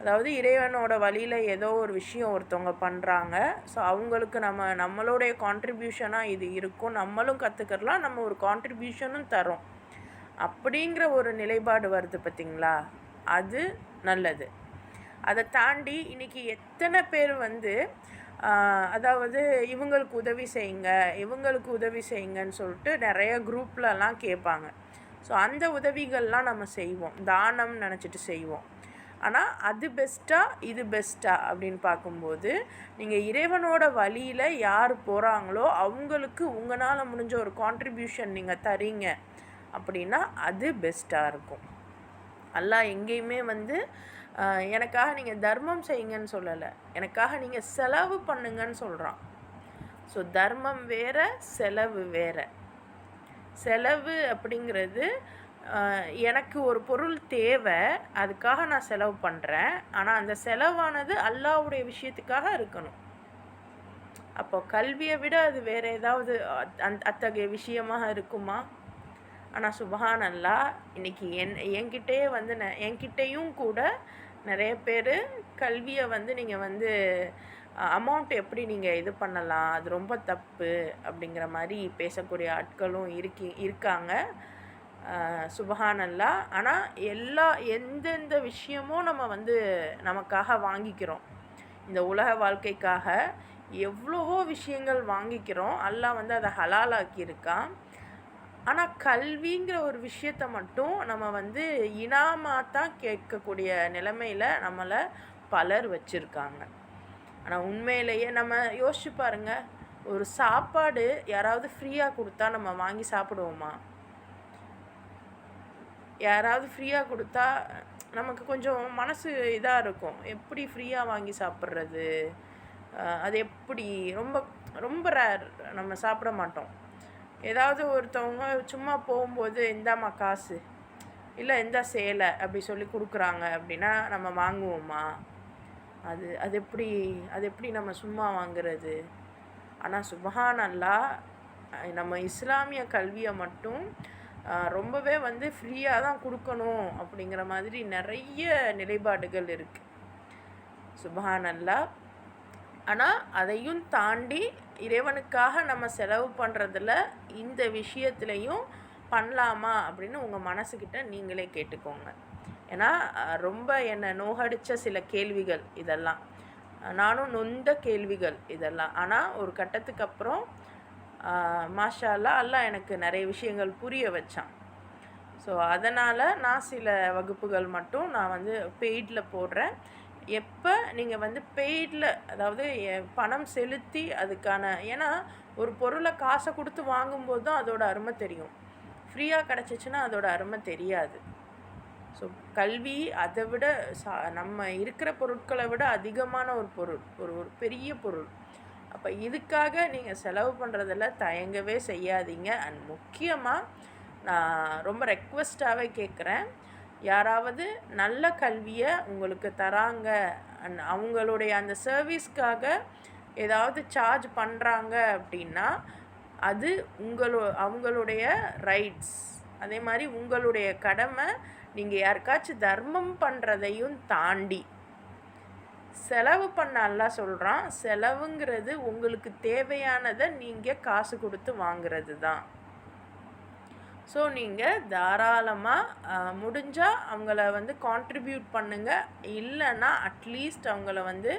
அதாவது இறைவனோட வழியில் ஏதோ ஒரு விஷயம் ஒருத்தவங்க பண்ணுறாங்க. ஸோ அவங்களுக்கு நம்மளுடைய கான்ட்ரிபியூஷனாக இது இருக்கும், நம்மளும் கற்றுக்கலாம், நம்ம ஒரு கான்ட்ரிபியூஷனும் தரோம் அப்படிங்கிற ஒரு நிலைப்பாடு வருது பார்த்திங்களா, அது நல்லது. அதை தாண்டி இன்றைக்கி எத்தனை பேர் அதாவது இவங்களுக்கு உதவி செய்யுங்கன்னு சொல்லிட்டு நிறைய குரூப்லலாம் கேட்பாங்க. ஸோ அந்த உதவிகள்லாம் நம்ம செய்வோம், தானம் நினச்சிட்டு செய்வோம். ஆனால் அது பெஸ்ட்டாக இது பெஸ்ட்டாக அப்படின்னு பார்க்கும்போது, நீங்கள் இறைவனோட வழியில் யார் போகிறாங்களோ அவங்களுக்கு உங்களால் முடிஞ்ச ஒரு கான்ட்ரிபியூஷன் நீங்கள் தரீங்க அப்படின்னா அது பெஸ்ட்டாக இருக்கும். அல்லாஹ் எங்கேயுமே எனக்காக நீங்கள் தர்மம் செய்யுங்கன்னு சொல்லலை, எனக்காக நீங்கள் செலவு பண்ணுங்கன்னு சொல்கிறான். ஸோ தர்மம் வேறு, செலவு வேறு. செலவு அப்படிங்கிறது எனக்கு ஒரு பொருள் தேவை, அதுக்காக நான் செலவு பண்ணுறேன். ஆனால் அந்த செலவானது அல்லாஹ்வுடைய விஷயத்துக்காக இருக்கணும். அப்போ கல்வியை விட அது வேறு ஏதாவது அத்தகைய விஷயமாக இருக்குமா? ஆனால் சுபஹான் அல்லாஹ், இன்றைக்கி என்கிட்டயே என்கிட்டையும் கூட நிறைய பேர் கல்வியை நீங்கள் அமௌண்ட் எப்படி நீங்கள் இது பண்ணலாம், அது ரொம்ப தப்பு அப்படிங்கிற மாதிரி பேசக்கூடிய ஆட்களும் இருக்காங்க. சுபஹான் அல்லாஹ். ஆனால் எந்தெந்த விஷயமும் நம்ம நமக்காக வாங்கிக்கிறோம், இந்த உலக வாழ்க்கைக்காக எவ்வளவோ விஷயங்கள் வாங்கிக்கிறோம். அல்லாஹ் அதை ஹலாலாக்கியிருக்கான். ஆனால் கல்விங்கிற ஒரு விஷயத்தை மட்டும் நம்ம இனாமாக தான் கேட்கக்கூடிய நிலைமையில் நம்மளை பலர் வச்சுருக்காங்க. ஆனால் உண்மையிலேயே நம்ம யோசிச்சு பாருங்கள், ஒரு சாப்பாடு யாராவது ஃப்ரீயாக கொடுத்தா நம்ம வாங்கி சாப்பிடுவோமா? யாராவது ஃப்ரீயாக கொடுத்தா நமக்கு கொஞ்சம் மனசு இதாக இருக்கும், எப்படி ஃப்ரீயாக வாங்கி சாப்பிட்றது, அது எப்படி ரொம்ப ரொம்ப ரேர், நம்ம சாப்பிட மாட்டோம். ஏதாவது ஒருத்தவங்க சும்மா போகும்போது இந்தாம்மா காசு, இல்லை இந்த சேலை அப்படி சொல்லி கொடுக்குறாங்க அப்படின்னா நம்ம வாங்குவோமா? அது எப்படி நம்ம சும்மா வாங்குறது? ஆனால் சுபஹான் அல்லாஹ், நம்ம இஸ்லாமிய கல்வியை மட்டும் ரொம்பவே ஃப்ரீயாக தான் கொடுக்கணும் அப்படிங்கிற மாதிரி நிறைய நிலைப்பாடுகள் இருக்குது. சுபஹான் அல்லாஹ். ஆனால் அதையும் தாண்டி இறைவனுக்காக நம்ம செலவு பண்ணுறதில் இந்த விஷயத்துலையும் பண்ணலாமா அப்படின்னு உங்கள் மனசுக்கிட்ட நீங்களே கேட்டுக்கோங்க. ஏன்னா ரொம்ப என்னை நோகடித்த சில கேள்விகள் இதெல்லாம், நானும் நொந்த கேள்விகள் இதெல்லாம். ஆனால் ஒரு கட்டத்துக்கு அப்புறம் மாஷா அல்லாஹ், அல்லாஹ் எனக்கு நிறைய விஷயங்கள் புரிய வச்சான். ஸோ அதனால் நான் சில வகுப்புகள் மட்டும் நான் பெய்டில் போடுறேன். எப்போ நீங்கள் பெய்டில், அதாவது பணம் செலுத்தி அதுக்கான, ஏன்னா ஒரு பொருளை காசை கொடுத்து வாங்கும்போது தான் அதோட அருமை தெரியும். ஃப்ரீயாக கிடச்சிச்சின்னா அதோட அருமை தெரியாது. ஸோ கல்வி அதை விட நம்ம இருக்கிற பொருட்களை விட அதிகமான ஒரு பொருள், ஒரு பெரிய பொருள். அப்போ இதுக்காக நீங்கள் செலவு பண்ணுறதில் தயங்கவே செய்யாதீங்க. அண்ட் முக்கியமாக நான் ரொம்ப ரெக்வெஸ்ட்டாகவே கேட்குறேன், யாராவது நல்ல கல்வியை உங்களுக்கு தராங்க, அவங்களுடைய அந்த சர்வீஸ்க்காக ஏதாவது சார்ஜ் பண்ணுறாங்க அப்படின்னா அது அவங்களுடைய ரைட்ஸ். அதே மாதிரி உங்களுடைய கடமை, நீங்கள் யாருக்காச்சும் தர்மம் பண்ணுறதையும் தாண்டி செலவு பண்ண அல்லாஹ் சொல்கிறான். செலவுங்கிறது உங்களுக்கு தேவையானதை நீங்கள் காசு கொடுத்து வாங்கிறது தான். ஸோ நீங்கள் தாராளமாக முடிஞ்சால் அவங்கள வந்து கான்ட்ரிபியூட் பண்ணுங்கள். இல்லைன்னா அட்லீஸ்ட் அவங்கள வந்து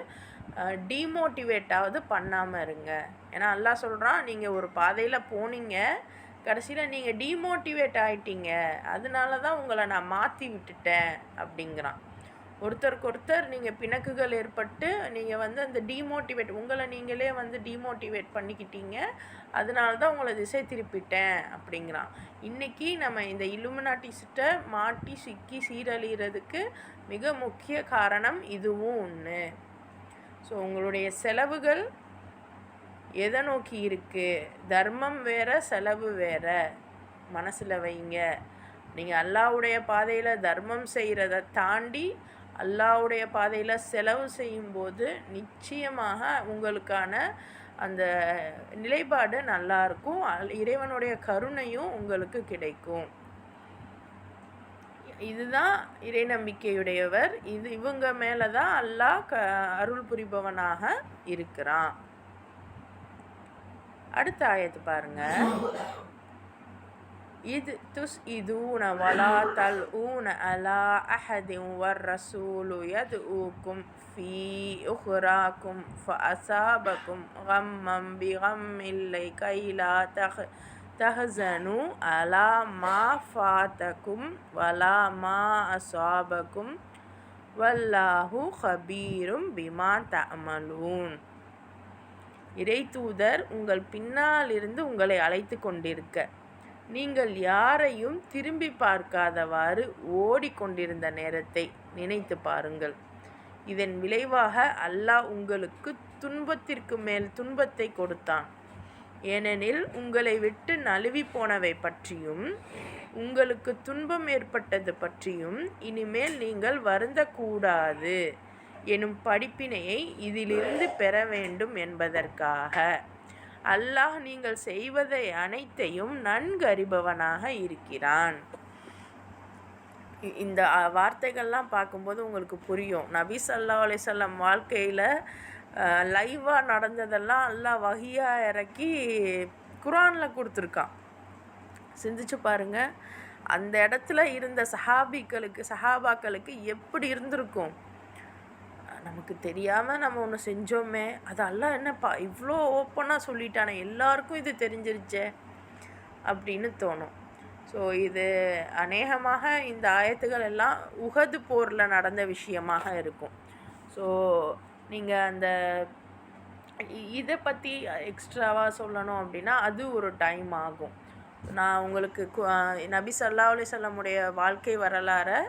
டீமோட்டிவேட்டாவது பண்ணாமல் இருங்க. ஏன்னா அல்லாஹ் சொல்கிறான், நீங்கள் ஒரு பாதையில் போனீங்க, கடைசியில் நீங்கள் டீமோட்டிவேட் ஆகிட்டீங்க, அதனால தான் உங்களை நான் மாற்றி விட்டுட்டேன் அப்படிங்கிறான். ஒருத்தருக்கு ஒருத்தர் நீங்கள் பிணக்குகள் ஏற்பட்டு நீங்கள் வந்து அந்த உங்களை நீங்களே வந்து டீமோட்டிவேட் பண்ணிக்கிட்டீங்க, அதனால தான் உங்களை திசை திருப்பிட்டேன் அப்படிங்கிறான். இன்றைக்கி நம்ம இந்த இலுமினாட்டிஸ்ட்டை மாட்டி சிக்கி சீரழிகிறதுக்கு மிக முக்கிய காரணம் இதுவும் ஒன்று. ஸோ உங்களுடைய செலவுகள் எதை நோக்கி இருக்குது? தர்மம் வேறு, செலவு வேறு. மனசில் வைங்க. நீங்கள் அல்லாஹ்வுடைய பாதையில் தர்மம் செய்கிறத தாண்டி அல்லாஹ்வுடைய பாதையில் செலவு செய்யும்போது நிச்சயமாக உங்களுக்கான அந்த நிலைப்பாடு நல்லாயிருக்கும். இறைவனுடைய கருணையும் உங்களுக்கு கிடைக்கும். இதுதான் இறை நம்பிக்கையுடையவர். இவங்க மேலே தான் அல்லாஹ் அருள் புரிபவனாக இருக்கிறான். அடுத்த ஆயத்து பாருங்க. இது துஸ்இதூன வலா தல்ஊன அலா அஹதின் வர்ரசூலு யதுஊக்கும் ஃபீ உஹ்ராக்கும் ஃபஅஸாபக்கும் கம்மம் பிகம்மில்லை கைலா தஹ்ஸனு அலா மா ஃபாதக்கும் வலா மா அஸாபக்கும் வல்லாஹு ஹபீரும் பிமா தஅமலூன். இறை தூதர் உங்கள் பின்னாலிருந்து உங்களை அழைத்து கொண்டிருக்க, நீங்கள் யாரையும் திரும்பி பார்க்காதவாறு ஓடிக்கொண்டிருந்த நேரத்தை நினைத்து பாருங்கள். இதன் விளைவாக அல்லாஹ் உங்களுக்கு துன்பத்திற்கு மேல் துன்பத்தை கொடுத்தான். ஏனெனில் உங்களை விட்டு நழுவி போனவை பற்றியும் உங்களுக்கு துன்பம் ஏற்பட்டது பற்றியும் இனிமேல் நீங்கள் வருந்தக்கூடாது எனும் படிப்பினையை இதிலிருந்து பெற வேண்டும் என்பதற்காக அல்லாஹ் நீங்கள் செய்வதை அனைத்தையும் நன்கு அறிபவனாக இருக்கிறான். இந்த வார்த்தைகள்லாம் பார்க்கும்போது உங்களுக்கு புரியும். நபி ஸல்லல்லாஹு அலைஹி வஸல்லம் வாழ்க்கையில் லைவாக நடந்ததெல்லாம் அல்லாஹ் வஹியாக இறக்கி குர்ஆனில் கொடுத்துருக்கான். சிந்திச்சு பாருங்கள், அந்த இடத்துல இருந்த சஹாபாக்களுக்கு எப்படி இருந்திருக்கும்? நமக்கு தெரியாமல் நம்ம ஒன்று செஞ்சோமே, அது அல்லாஹ் என்னப்பா இவ்வளோ ஓப்பனாக சொல்லிட்டானே, எல்லாருக்கும் இது தெரிஞ்சிருச்சே அப்படின்னு தோணும். ஸோ இது அநேகமாக இந்த ஆயத்துகள் எல்லாம் உஹது போரில் நடந்த விஷயமாக இருக்கும். ஸோ நீங்கள் அந்த இதை பற்றி எக்ஸ்ட்ராவாக சொல்லணும் அப்படின்னா அது ஒரு டைம் ஆகும். நான் உங்களுக்கு நபி ஸல்லல்லாஹு அலைஹி வஸல்லமுடைய வாழ்க்கை வரலாறை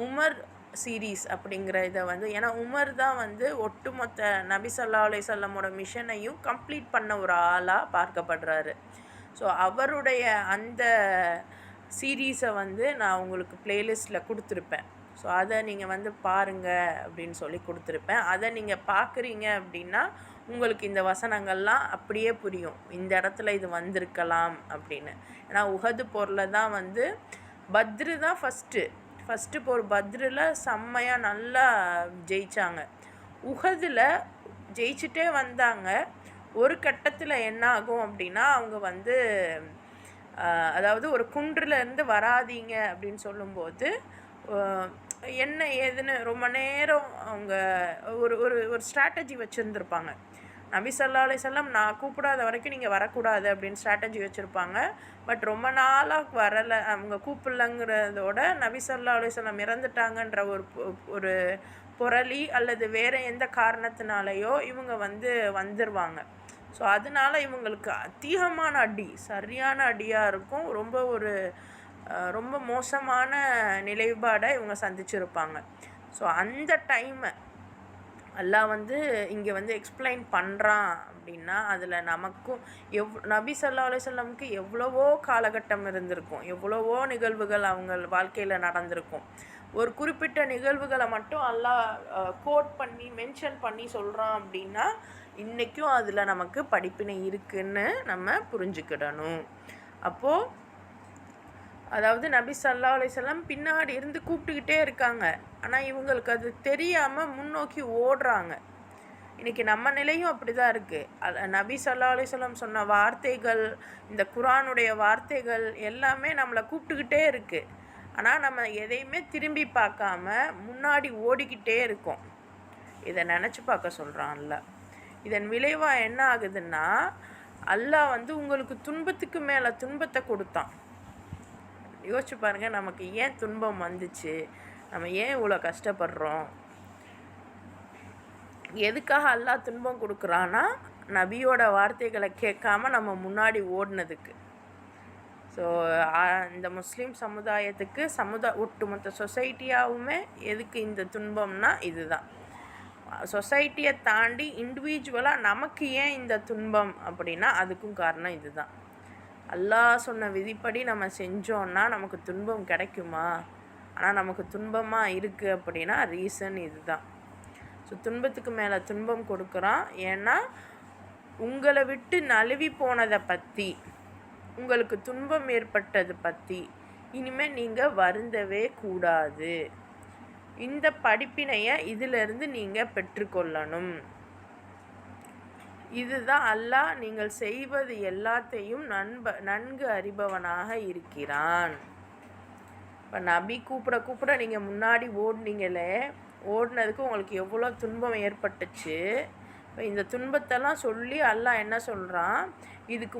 உமர் சீரீஸ் அப்படிங்கிற இதை வந்து, ஏன்னா உமர் தான் வந்து ஒட்டுமொத்த நபி ஸல்லல்லாஹு அலைஹி வஸல்லமோட மிஷனையும் கம்ப்ளீட் பண்ண ஒரு ஆளாக பார்க்கப்படுறாரு. ஸோ அவருடைய அந்த சீரீஸை வந்து நான் உங்களுக்கு ப்ளேலிஸ்ட்டில் கொடுத்துருப்பேன். ஸோ அதை நீங்கள் வந்து பாருங்கள் அப்படின்னு சொல்லி கொடுத்துருப்பேன். அதை நீங்கள் பார்க்குறீங்க அப்படின்னா உங்களுக்கு இந்த வசனங்கள்லாம் அப்படியே புரியும், இந்த இடத்துல இது வந்திருக்கலாம் அப்படின்னு. ஏன்னா உஹது போரில் தான் வந்து பத்ரு தான் ஃபஸ்ட்டு போர். பத்ரில் செம்மையாக நல்லா ஜெயித்தாங்க. உஹதில் ஜெயிச்சுட்டே வந்தாங்க. ஒரு கட்டத்தில் என்ன ஆகும் அப்படின்னா அவங்க வந்து அதாவது ஒரு குன்றுலேருந்து வராதீங்க அப்படின்னு சொல்லும்போது என்ன ஏதுன்னு ரொம்ப நேரம் அவங்க ஒரு ஒரு ஒரு ஸ்ட்ராட்டஜி வச்சுருந்துருப்பாங்க. நபி ஸல்லல்லாஹு அலைஹி வஸல்லம் நான் கூப்பிடாத வரைக்கும் நீங்கள் வரக்கூடாது அப்படின்னு ஸ்ட்ராட்டஜி வச்சுருப்பாங்க. பட் ரொம்ப நாளாக வரலை, அவங்க கூப்பிடலங்கிறதோட நபி ஸல்லல்லாஹு அலைஹி வஸல்லம் இறந்துட்டாங்கன்ற ஒரு புரளி அல்லது வேறு எந்த காரணத்தினாலேயோ இவங்க வந்துடுவாங்க. ஸோ அதனால இவங்களுக்கு அதிகமான அடி, சரியான அடியாக இருக்கும். ரொம்ப மோசமான நிலைப்பாடை இவங்க சந்திச்சிருப்பாங்க. ஸோ அந்த டைமை அல்லாஹ் இங்கே எக்ஸ்பிளைன் பண்ணுறான் அப்படின்னா அதில் நமக்கும் நபி ஸல்லல்லாஹு அலைஹி வஸல்லமுக்கு எவ்வளவோ காலகட்டம் இருந்திருக்கும், எவ்வளவோ நிகழ்வுகள் அவங்க வாழ்க்கையில் நடந்திருக்கும். ஒரு குறிப்பிட்ட நிகழ்வுகளை மட்டும் அல்லாஹ் கோட் பண்ணி மென்ஷன் பண்ணி சொல்கிறான் அப்படின்னா இன்றைக்கும் அதில் நமக்கு படிப்பினை இருக்குன்னு நம்ம புரிஞ்சுக்கிடணும். அப்போது அதாவது நபி ஸல்லல்லாஹு அலைஹி வஸல்லம் பின்னாடி இருந்து கூப்பிட்டுக்கிட்டே இருக்காங்க. ஆனால் இவங்களுக்கு அது தெரியாமல் முன்னோக்கி ஓடுறாங்க. இன்றைக்கி நம்ம நிலையும் அப்படி தான் இருக்குது. நபி ஸல்லல்லாஹு அலைஹி வஸல்லம் சொன்ன வார்த்தைகள், இந்த குர்ஆனுடைய வார்த்தைகள் எல்லாமே நம்மளை கூப்பிட்டுக்கிட்டே இருக்குது. ஆனால் நம்ம எதையுமே திரும்பி பார்க்காம முன்னாடி ஓடிக்கிட்டே இருக்கோம். இதை நினச்சி பார்க்க சொல்கிறான் அல்லாஹ். இதன் விளைவாக என்ன ஆகுதுன்னா, அல்லாஹ் வந்து உங்களுக்கு துன்பத்துக்கு மேலே துன்பத்தை கொடுத்தான். யோசிச்சு பாருங்கள், நமக்கு ஏன் துன்பம் வந்துச்சு, நம்ம ஏன் இவ்வளோ கஷ்டப்படுறோம், எதுக்காக அல்லாஹ் துன்பம் கொடுக்குறான்னா நபியோட வார்த்தைகளை கேட்காம நம்ம முன்னாடி ஓடினதுக்கு. ஸோ இந்த முஸ்லீம் சமுதாயத்துக்கு ஒட்டுமொத்த சொசைட்டியாகவுமே எதுக்கு இந்த துன்பம்னா இதுதான். சொசைட்டியை தாண்டி இண்டிவிஜுவலாக நமக்கு ஏன் இந்த துன்பம் அப்படின்னா அதுக்கும் காரணம் இதுதான். அல்லாஹ் சொன்ன விதிப்படி நம்ம செஞ்சோன்னா நமக்கு துன்பம் கிடைக்குமா? ஆனால் நமக்கு துன்பமாக இருக்குது அப்படின்னா ரீசன் இதுதான். ஸோ துன்பத்துக்கு மேலே துன்பம் கொடுக்குறான். ஏன்னா உங்களை விட்டு நழுவி போனதை பற்றி, உங்களுக்கு துன்பம் ஏற்பட்டது பற்றி இனிமேல் நீங்கள் வருந்தவே கூடாது. இந்த படிப்பினையை இதிலிருந்து நீங்கள் பெற்றுக்கொள்ளணும். இதுதான் அல்லாஹ் நீங்கள் செய்வது எல்லாத்தையும் நன்கு அறிபவனாக இருக்கிறான். இப்போ நபி கூப்பிட நீங்கள் முன்னாடி ஓடினீங்களே, ஓடினதுக்கு உங்களுக்கு எவ்வளோ துன்பம் ஏற்பட்டுச்சு. இப்போ இந்த துன்பத்தெல்லாம் சொல்லி அல்லாஹ் என்ன சொல்கிறான், இதுக்கு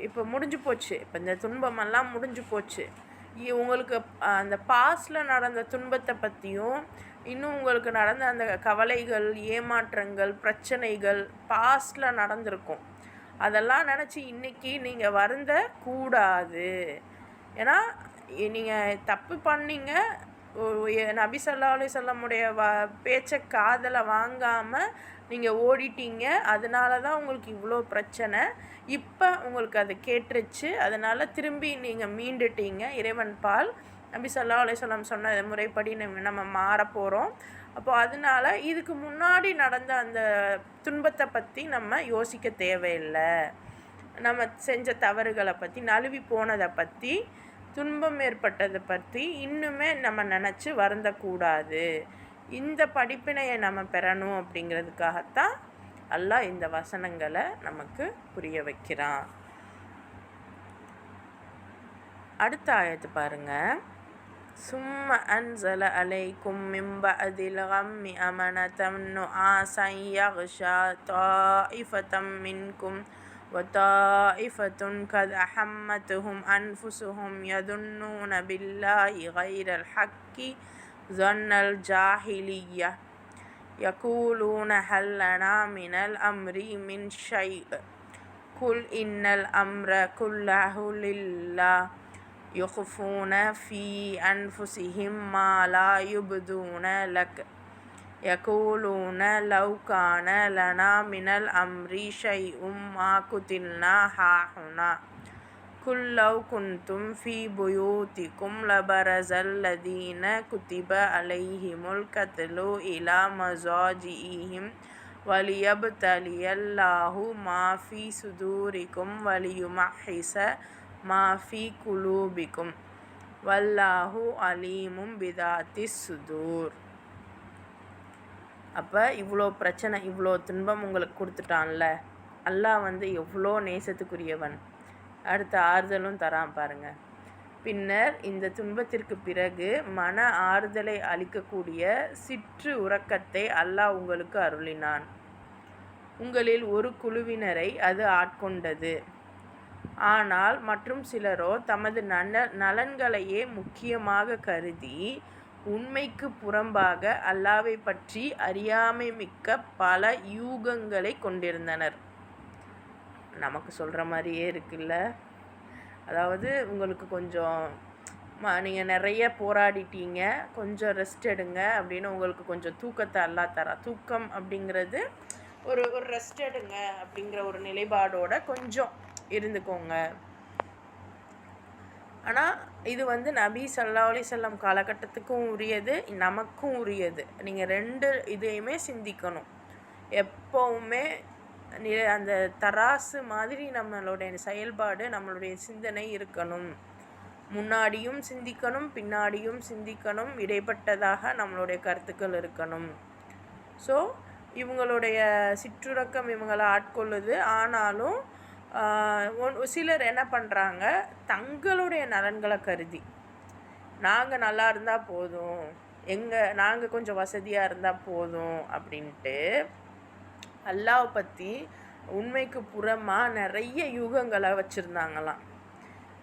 இப்போ முடிஞ்சு போச்சு, இப்போ இந்த துன்பமெல்லாம் முடிஞ்சு போச்சு. உங்களுக்கு அந்த பாஸ்டில் நடந்த துன்பத்தை பற்றியும் இன்னும் உங்களுக்கு நடந்த அந்த கவலைகள், ஏமாற்றங்கள், பிரச்சனைகள் பாஸ்டில் நடந்திருக்கும். அதெல்லாம் நினச்சி இன்றைக்கி நீங்கள் வருந்த கூடாது. ஏன்னா நீங்கள் தப்பு பண்ணீங்க, நபி ஸல்லல்லாஹு அலைஹி வஸல்லமுடைய பேச்சை காதில் வாங்காமல் நீங்கள் ஓடிட்டீங்க. அதனால தான் உங்களுக்கு இவ்வளோ பிரச்சனை. இப்போ உங்களுக்கு அது கேட்டுருச்சு, அதனால் திரும்பி நீங்கள் மீண்டுட்டீங்க இறைவன் பால். நபி ஸல்லல்லாஹு அலைஹி வஸல்லம் சொன்ன முறைப்படி நம்ம மாறப்போகிறோம். அப்போது அதனால் இதுக்கு முன்னாடி நடந்த அந்த துன்பத்தை பற்றி நம்ம யோசிக்க தேவையில்லை. நம்ம செஞ்ச தவறுகளை பற்றி, நழுவி போனதை பற்றி, துன்பம் ஏற்பட்டதை பற்றி இன்னுமே நம்ம நினச்சி வருந்தக்கூடாது. இந்த படிப்பினையை நம்ம பெறணும் அப்படிங்கிறதுக்காகத்தான் அல்லாஹ் இந்த வசனங்களை நமக்கு புரிய வைக்கிறான். அடுத்த ஆயத்து பாருங்கள். சும்ம அன்ஸல அலைக்கும் மின் பஅதில் கம்மி அமனதன் நுஆஸன் யக்ஷா தாயிஃபதம் மின்கும் وطائفة قد أحمتهم أنفسهم يظنون بالله غير الحق ظن الجاهلية يقولون هل لنا من الأمر من شيء قل إن الأمر كله لله يخفون في أنفسهم ما لا يبدون لك يقولون لو كان لنا من الأمر شيء ما قتلنا هاهنا قل لو كنتم في بيوتكم لبرز الذين كتب عليهم القتل إلى مضاجعهم وليبتلي الله ما في صدوركم وليمحص ما في قلوبكم والله عليم بذات الصدور. அப்போ இவ்வளோ பிரச்சனை, இவ்வளோ துன்பம் உங்களுக்கு கொடுத்துட்டான்ல, அல்லாஹ் வந்து எவ்வளோ நேசத்துக்குரியவன். அடுத்த ஆறுதலும் தரான் பாருங்கள். பின்னர் இந்த துன்பத்திற்கு பிறகு மன ஆறுதலை அளிக்கக்கூடிய சிற்று உறக்கத்தை அல்லாஹ் உங்களுக்கு அருளினான். உங்களில் ஒரு குழுவினரை அது ஆட்கொண்டது. ஆனால் மற்றும் சிலரோ தமது நலன்களையே முக்கியமாக கருதி உண்மைக்கு புறம்பாக அல்லாவை பற்றி அறியாமை மிக்க பல யூகங்களை கொண்டிருந்தனர். நமக்கு சொல்கிற மாதிரியே இருக்குல்ல. அதாவது உங்களுக்கு கொஞ்சம் நீங்கள் நிறைய போராடிட்டீங்க, கொஞ்சம் ரெஸ்ட் எடுங்க அப்படின்னு உங்களுக்கு கொஞ்சம் தூக்கத்தை அல்லாஹ் தரா. தூக்கம் அப்படிங்கிறது ஒரு ரெஸ்ட் எடுங்க அப்படிங்கிற ஒரு நிலைப்பாடோட கொஞ்சம் இருந்துக்கோங்க. ஆனால் இது வந்து நபி ஸல்லல்லாஹு அலைஹி வஸல்லம் காலகட்டத்துக்கும் உரியது, நமக்கும் உரியது. நீங்கள் ரெண்டு இதையுமே சிந்திக்கணும். எப்போவுமே அந்த தராசு மாதிரி நம்மளுடைய செயல்பாடு, நம்மளுடைய சிந்தனை இருக்கணும். முன்னாடியும் சிந்திக்கணும், பின்னாடியும் சிந்திக்கணும், இடைப்பட்டதாக நம்மளுடைய கருத்துக்கள் இருக்கணும். ஸோ இவங்களுடைய சிற்றுறக்கம் இவங்களை ஆட்கொள்ளுது. ஆனாலும் சிலர் என்ன பண்ணுறாங்க, தங்களுடைய நலன்களை கருதி நாங்கள் நல்லா இருந்தால் போதும், நாங்கள் கொஞ்சம் வசதியாக இருந்தால் போதும் அப்படின்ட்டு அல்லாஹ்வை பற்றி உண்மைக்கு புறமாக நிறைய யூகங்களை வச்சுருந்தாங்களாம்.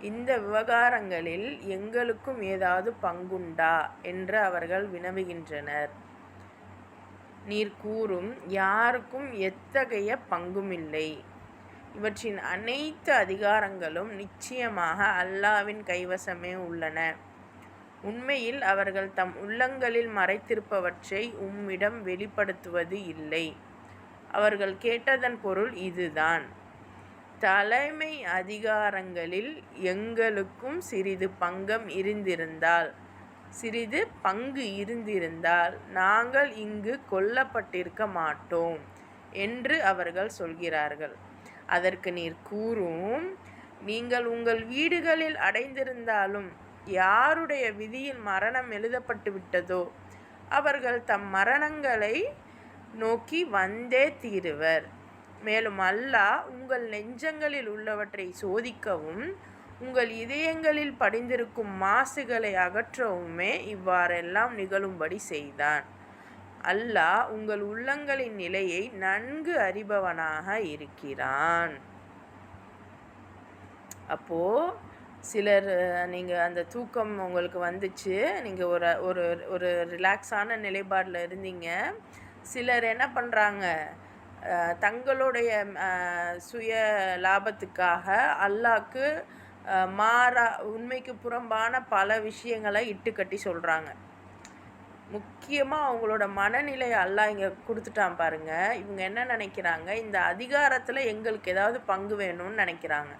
இந்த விவகாரங்களில் எங்களுக்கும் ஏதாவது பங்குண்டா என்று அவர்கள் வினவுகின்றனர். நீர் கூறும், யாருக்கும் எத்தகைய பங்குமில்லை. இவற்றின் அனைத்து அதிகாரங்களும் நிச்சயமாக அல்லாஹ்வின் கைவசமே உள்ளன. உண்மையில் அவர்கள் தம் உள்ளங்களில் மறைத்திருப்பவற்றை உம்மிடம் வெளிப்படுத்துவது இல்லை. அவர்கள் கேட்டதன் பொருள் இதுதான்: தலைமை அதிகாரங்களில் எங்களுக்கும் சிறிது பங்கு இருந்திருந்தால் நாங்கள் இங்கு கொல்லப்பட்டிருக்க மாட்டோம் என்று அவர்கள் சொல்கிறார்கள். அதற்கு நீர் கூறும், நீங்கள் உங்கள் வீடுகளில் அடைந்திருந்தாலும் யாருடைய விதியில் மரணம் எழுதப்பட்டு விட்டதோ அவர்கள் தம் மரணங்களை நோக்கி வந்தே தீருவர். மேலும் அல்லாஹ் உங்கள் நெஞ்சங்களில் உள்ளவற்றை சோதிக்கவும் உங்கள் இதயங்களில் படிந்திருக்கும் மாசுகளை அகற்றவுமே இவ்வாறெல்லாம் நிகழும்படி செய்தான். அல்லாஹ் உங்கள் உள்ளங்களின் நிலையை நன்கு அறிபவனாக இருக்கிறான். அப்போது சிலர் நீங்கள் அந்த தூக்கம் உங்களுக்கு வந்துச்சு, நீங்கள் ஒரு ஒரு ரிலாக்ஸான நிலைப்பாடில் இருந்தீங்க. சிலர் என்ன பண்ணுறாங்க, தங்களுடைய சுய லாபத்துக்காக அல்லாஹ்க்கு உண்மைக்கு புறம்பான பல விஷயங்களை இட்டுக்கட்டி சொல்கிறாங்க. முக்கியமாக அவங்களோட மனநிலையை அல்லாஹ் இங்கே கொடுத்துட்டான் பாருங்க. இவங்க என்ன நினைக்கிறாங்க, இந்த அதிகாரத்தில் எங்களுக்கு ஏதாவது பங்கு வேணும்னு நினைக்கிறாங்க.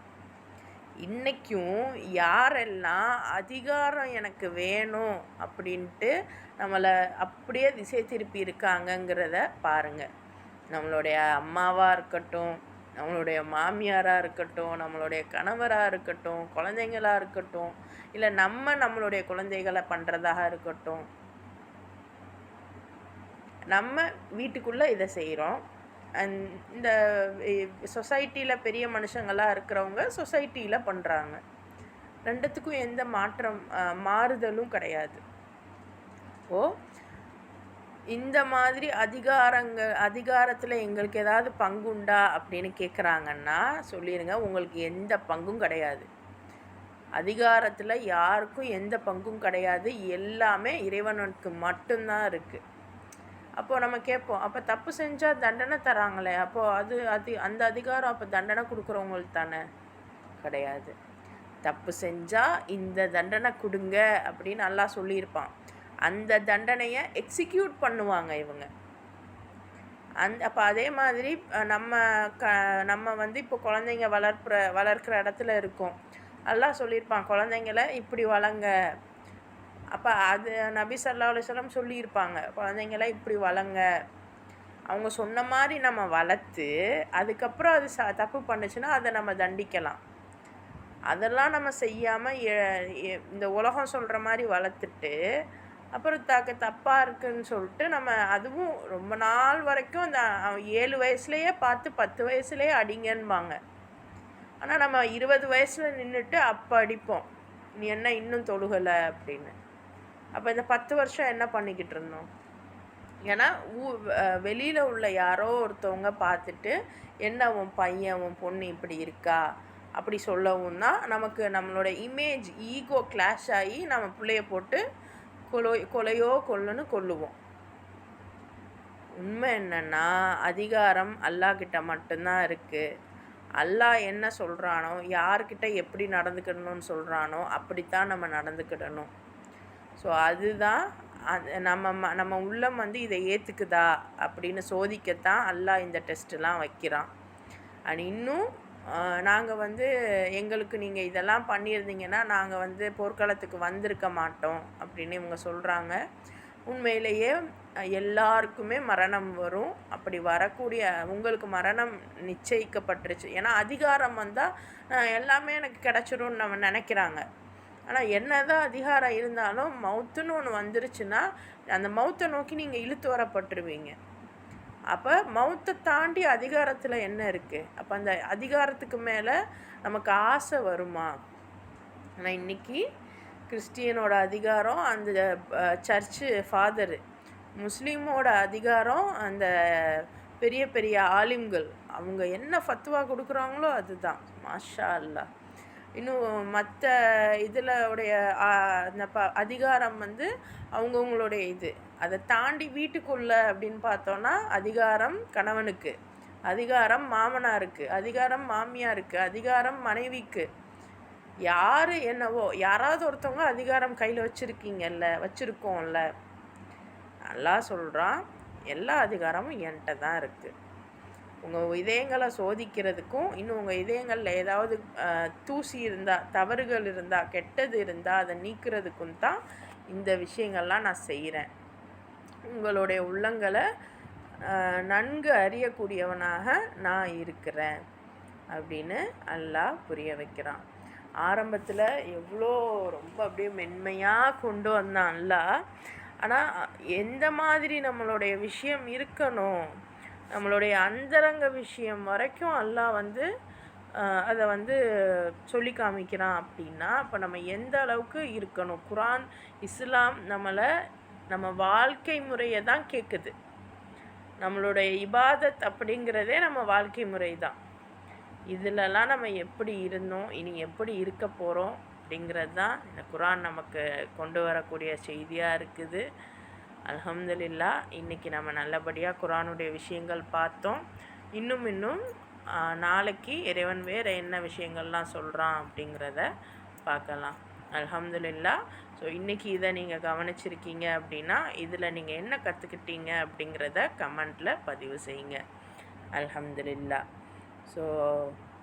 இன்றைக்கும் யாரெல்லாம் அதிகாரம் எனக்கு வேணும் அப்படின்ட்டு நம்மளை அப்படியே திசை திருப்பி இருக்காங்கங்கிறத பாருங்கள். நம்மளுடைய அம்மாவாக இருக்கட்டும், நம்மளுடைய மாமியாராக இருக்கட்டும், நம்மளுடைய கணவராக இருக்கட்டும், குழந்தைங்களாக இருக்கட்டும், இல்லை நம்மளுடைய குழந்தைகளை பண்ணுறதாக இருக்கட்டும், நம்ம வீட்டுக்குள்ளே இதை செய்கிறோம். இந்த சொசைட்டியில் பெரிய மனுஷங்களாக இருக்கிறவங்க சொசைட்டியில் பண்ணுறாங்க. ரெண்டுத்துக்கும் எந்த மாறுதலும் கிடையாது. இந்த மாதிரி அதிகாரத்தில் எங்களுக்கு ஏதாவது பங்குண்டா அப்படின்னு கேட்குறாங்கன்னா சொல்லிடுங்க, உங்களுக்கு எந்த பங்கும் கிடையாது. அதிகாரத்தில் யாருக்கும் எந்த பங்கும் கிடையாது. எல்லாமே இறைவனுக்கு மட்டும்தான் இருக்குது. அப்போது நம்ம கேட்போம், அப்போ தப்பு செஞ்சால் தண்டனை தராங்களே, அப்போது அந்த அதிகாரம் அப்போ தண்டனை கொடுக்குறவங்களுக்கு தானே? கிடையாது. தப்பு செஞ்சால் இந்த தண்டனை கொடுங்க அப்படின்னு நல்லா சொல்லியிருப்பான். அந்த தண்டனையை எக்ஸிக்யூட் பண்ணுவாங்க இவங்க. அப்போ அதே மாதிரி நம்ம வந்து இப்போ குழந்தைங்க வளர்க்குற இடத்துல இருக்கோம். அல்லாஹ் சொல்லியிருப்பான், குழந்தைங்கள இப்படி வளங்க. அப்போ அது நபி ஸல்லல்லாஹு அலைஹி வஸல்லம் சொல்லியிருப்பாங்க, குழந்தைங்கள இப்படி வளங்க. அவங்க சொன்ன மாதிரி நம்ம வளர்த்து அதுக்கப்புறம் அது தப்பு பண்ணுச்சுன்னா அதை நம்ம தண்டிக்கலாம். அதெல்லாம் நம்ம செய்யாமல் இந்த உலகம் சொல்கிற மாதிரி வளர்த்துட்டு அப்புறம் தப்பாக இருக்குதுன்னு சொல்லிட்டு நம்ம அதுவும் ரொம்ப நாள் வரைக்கும் அந்த 7 வயசுலேயே பார்த்து 10 வயசுலேயே அடிங்கன்பாங்க. ஆனால் நம்ம 20 வயசில் நின்றுட்டு அப்போ அடிப்போம், நீ என்ன இன்னும் தொழுகலை அப்படின்னு. அப்போ இந்த 10 வருஷம் என்ன பண்ணிக்கிட்டு இருந்தோம்? ஏன்னா வெளியில் உள்ள யாரோ ஒருத்தவங்க பார்த்துட்டு என்ன உன் பையன் உன் பொண்ணு இப்படி இருக்கா அப்படி சொல்லவும் தான் நமக்கு நம்மளோட இமேஜ் ஈகோ கிளாஷ் ஆகி நம்ம பிள்ளைய போட்டு கொலையோ கொல்லுவோம். உண்மை என்னன்னா, அதிகாரம் அல்லாஹ்கிட்ட மட்டும்தான் இருக்குது. அல்லாஹ் என்ன சொல்கிறானோ, யார்கிட்ட எப்படி நடந்துக்கிடணும்னு சொல்கிறானோ அப்படித்தான் நம்ம நடந்துக்கிடணும். ஸோ அதுதான் நம்ம உள்ளம் வந்து இதை ஏற்றுக்குதா அப்படின்னு சோதிக்கத்தான் அல்லாஹ் இந்த டெஸ்ட்டெலாம் வைக்கிறான். இன்னும் நாங்கள் வந்து எங்களுக்கு நீங்கள் இதெல்லாம் பண்ணியிருந்தீங்கன்னா நாங்கள் வந்து போர்க்களத்துக்கு வந்திருக்க மாட்டோம் அப்படின்னு இவங்க சொல்கிறாங்க. உண்மையிலேயே எல்லாருக்குமே மரணம் வரும். அப்படி வரக்கூடிய உங்களுக்கு மரணம் நிச்சயிக்கப்பட்டுருச்சு. ஏன்னா அதிகாரம் வந்தால் எல்லாமே எனக்கு கிடச்சிரும்னு நம்ம நினைக்கிறாங்க. ஆனால் என்னதான் அதிகாரம் இருந்தாலும் மவுத்துன்னு ஒன்று வந்துருச்சுன்னா அந்த மவுத்தை நோக்கி நீங்கள் இழுத்து வரப்பட்டுருவீங்க. அப்போ மவுத்தை தாண்டி அதிகாரத்தில் என்ன இருக்குது? அப்போ அந்த அதிகாரத்துக்கு மேலே நமக்கு ஆசை வருமா? ஆனால் இன்றைக்கி கிறிஸ்டியனோட அதிகாரம் அந்த சர்ச்சு ஃபாதரு, முஸ்லீமோட அதிகாரம் அந்த பெரிய பெரிய ஆலிம்கள், அவங்க என்ன ஃபத்வா கொடுக்குறாங்களோ அதுதான். மாஷா அல்லாஹ். இன்னும் மற்ற இதில் உடைய அந்த அதிகாரம் அவங்கவுங்களுடைய இது. அதை தாண்டி வீட்டுக்குள்ளே அப்படின்னு பார்த்தோன்னா அதிகாரம் கணவனுக்கு, அதிகாரம் மாமனாருக்கு, அதிகாரம் மாமியாருக்கு, அதிகாரம் மனைவிக்கு. யார் என்னவோ யாராவது ஒருத்தவங்க அதிகாரம் கையில் வச்சுருக்கோம்ல. அல்லாஹ் சொல்கிறான், எல்லா அதிகாரமும் என்கிட்ட தான் இருக்குது. உங்கள் இதயங்களை சோதிக்கிறதுக்கும், இன்னும் உங்கள் இதயங்களில் ஏதாவது தூசி இருந்தால், தவறுகள் இருந்தால், கெட்டது இருந்தால் அதை நீக்கிறதுக்கும் தான் இந்த விஷயங்கள்லாம் நான் செய்கிறேன். உங்களுடைய உள்ளங்களை நன்கு அறியக்கூடியவனாக நான் இருக்கிறேன் அப்படின்னு அல்லாஹ் புரிய வைக்கிறான். ஆரம்பத்தில் எவ்வளோ ரொம்ப அப்படியே மென்மையாக கொண்டு வந்தான் அல்லாஹ். ஆனால் எந்த மாதிரி நம்மளுடைய விஷயம் இருக்கணும், நம்மளுடைய அந்தரங்க விஷயம் வரைக்கும் அல்லாஹ் அதை சொல்லி காமிக்கிறான். அப்படின்னா அப்போ நம்ம எந்த அளவுக்கு இருக்கணும்? குரான், இஸ்லாம் நம்ம வாழ்க்கை முறையை தான் கேட்குது. நம்மளுடைய இபாதத் அப்படிங்கிறதே நம்ம வாழ்க்கை முறை தான். இதிலலாம் நம்ம எப்படி இருந்தோம், இனி எப்படி இருக்க போகிறோம் அப்படிங்கிறது தான் இந்த குரான் நமக்கு கொண்டு வரக்கூடிய செய்தியாக இருக்குது. அல்ஹம்துலில்லாஹ். இன்றைக்கி நம்ம நல்லபடியாக குரானுடைய விஷயங்கள் பார்த்தோம். இன்னும் நாளைக்கு இறைவன் வேறு என்ன விஷயங்கள்லாம் சொல்கிறான் அப்படிங்கிறத பார்க்கலாம். அல்ஹம்துலில்லாஹ். ஸோ இன்றைக்கி இதை நீங்கள் கவனிச்சிருக்கீங்க அப்படின்னா இதில் நீங்கள் என்ன கற்றுக்கிட்டீங்க அப்படிங்கிறத கமெண்ட்டில் பதிவு செய்யுங்க. அல்ஹம்துலில்லாஹ். ஸோ